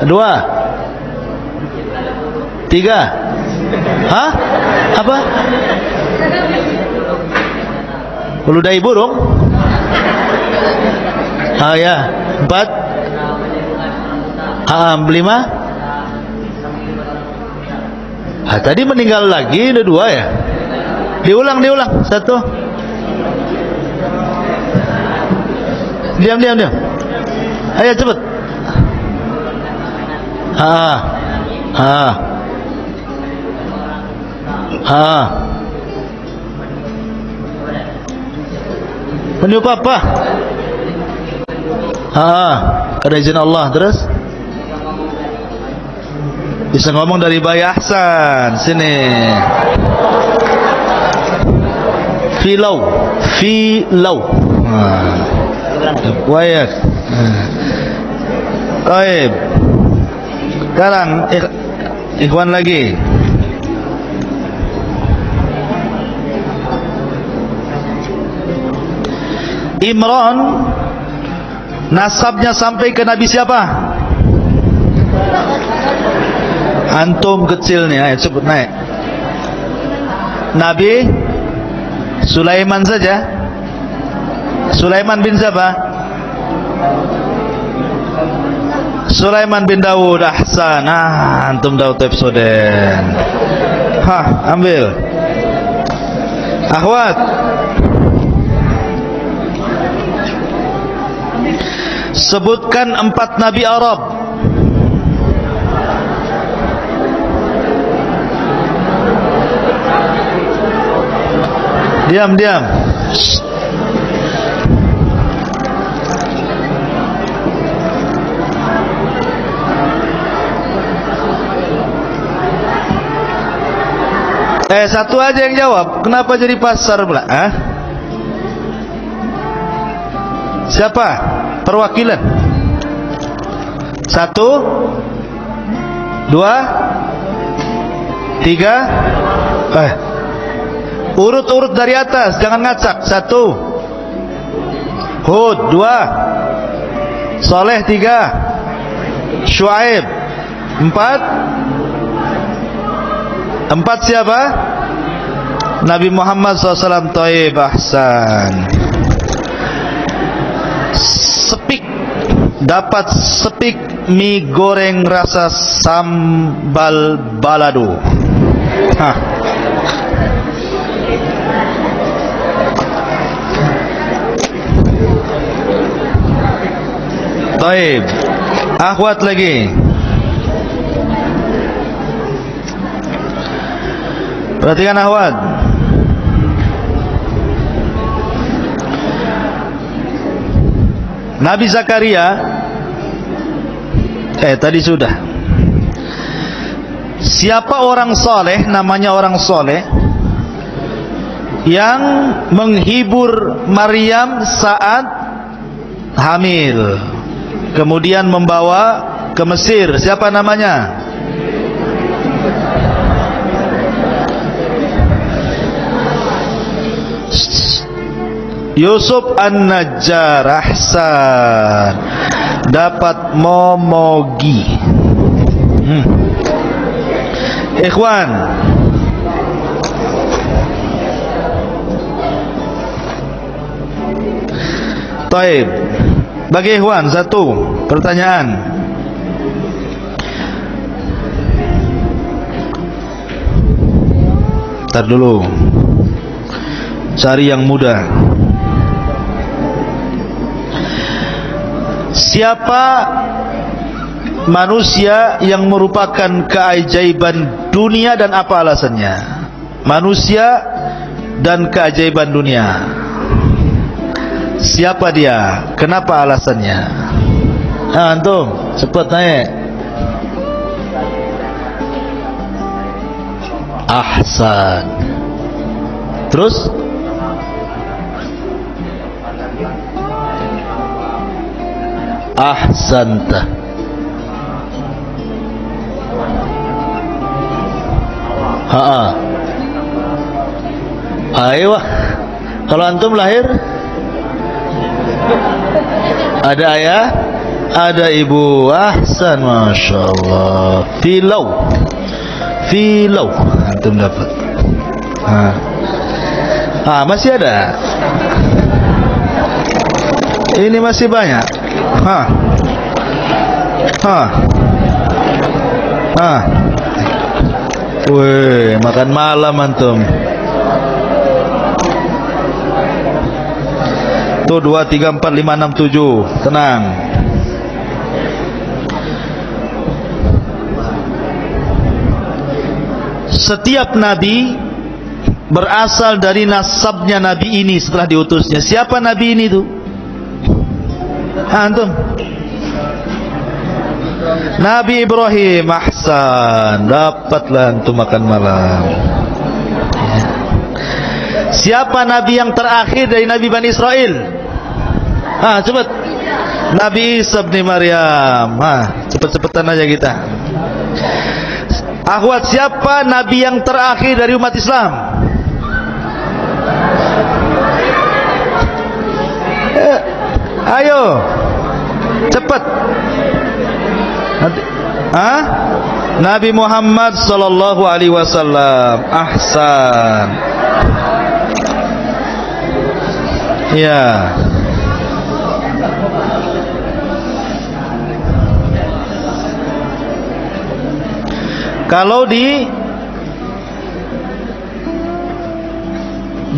A: 2, 3. Hah? Apa? Ludahi burung? Ya. 4. 5. Tadi meninggal lagi, ada 2 ya. Diulang. 1. Diam. Ayo cepet. Meniup apa? Ada izin Allah. Terus bisa ngomong dari bayi. Ahsan. Sini. Filau. Wayak. Baik. Sekarang ikhwan lagi. Imran nasabnya sampai ke Nabi siapa? Antum kecil nih, ayo sebut naik. Nabi Sulaiman saja. Sulaiman bin siapa? Sulaiman bin Daud. Ahsan. Antum Daud Pepsodent. Ambil. Akhwat, sebutkan 4 nabi Arab. Diam. Satu aja yang jawab. Kenapa jadi pasar pula? Siapa? Perwakilan. 1, 2, 3. Urut dari atas, jangan ngacak. 1 Hud, 2 Saleh, 3 Syuaib, 4 siapa? Nabi Muhammad SAW. Thaib. Ahsan. Sepik. Dapat sepik mie goreng rasa sambal balado. Taib. Akhwat lagi. Perhatikan akhwat. Nabi Zakaria tadi sudah. Siapa orang soleh, namanya orang soleh, yang menghibur Maryam saat hamil, kemudian membawa ke Mesir? Siapa namanya? Yusuf An-Najjar. Ahsan. Dapat momogi. Ikhwan, taib. Bagi ikhwan, 1 pertanyaan. Ntar dulu, cari yang mudah. Siapa manusia yang merupakan keajaiban dunia dan apa alasannya? Manusia dan keajaiban dunia. Siapa dia? Kenapa alasannya? Antum, cepat naik. Ahsan. Terus? Ahsanta. Ayo, kalau antum lahir ada ayah, ada ibu. Ahsan, masya Allah. Filau antum dapat. Masih ada. Ini masih banyak. Wih, makan malam antum. Tuh 2, 3, 4, 5, 6, 7. Tenang. Setiap nabi berasal dari nasabnya nabi ini setelah diutusnya. Siapa nabi ini tuh? Antum? Nabi Ibrahim. Ahsan, dapatlah antum makan malam. Siapa nabi yang terakhir dari nabi Bani Israel? Cepat. Nabi Isa bin Maryam. Cepet-cepetan aja kita. Akhwat, siapa nabi yang terakhir dari umat Islam? Ayo, cepat. Nabi Muhammad sallallahu alaihi wasallam. Ahsan. Ya. Kalau di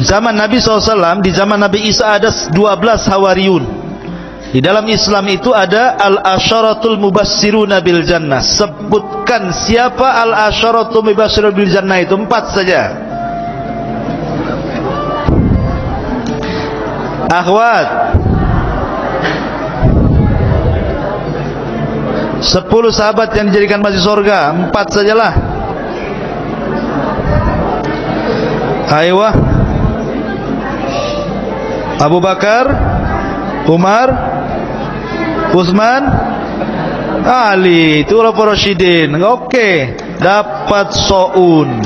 A: zaman Nabi SAW, di zaman Nabi Isa ada 12 Hawariyun. Di dalam Islam itu ada al-asyaratul mubassiruna bil jannah. Sebutkan siapa al-asyaratul mubassiruna bil jannah itu, 4 saja. Akhwat, 10 sahabat yang dijadikan masuk surga, 4 sajalah. Ayo, Abu Bakar, Umar, Utsman, Ali, itu para rasyidin. Oke, dapat soun.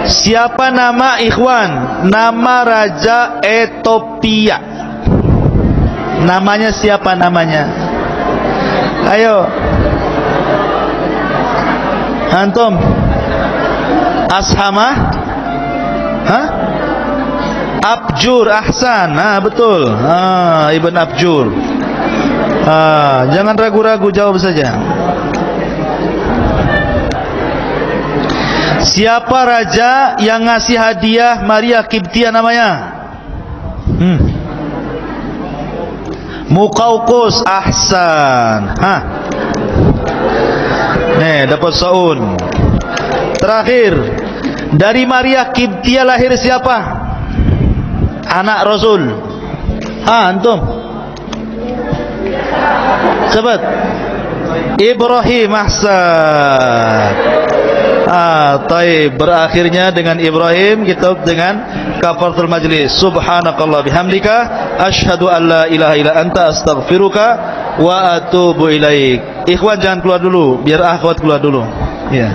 A: Siapa nama ikhwan? Nama Raja Ethiopia. Namanya siapa namanya? Ayo. Antum. Ashamah? Abjur. Ahsan. Betul. Ibn Abjur. Jangan ragu-ragu, jawab saja. Siapa raja yang ngasih hadiah Maria Kiptia namanya? Muqawqus. Ahsan. Nih, dapat saun. Terakhir, dari Maria Kiptia lahir siapa? Anak Rasul. Antum. Cepat. Ibrahim. Ahsan. Taib. Berakhirnya dengan Ibrahim, kita dengan kafaratul majlis. Subhanakallah bihamdika, asyhadu an la ilaha illa anta, astaghfiruka wa atubu ilaik. Ikhwan jangan keluar dulu, biar akhwat keluar dulu. Ya.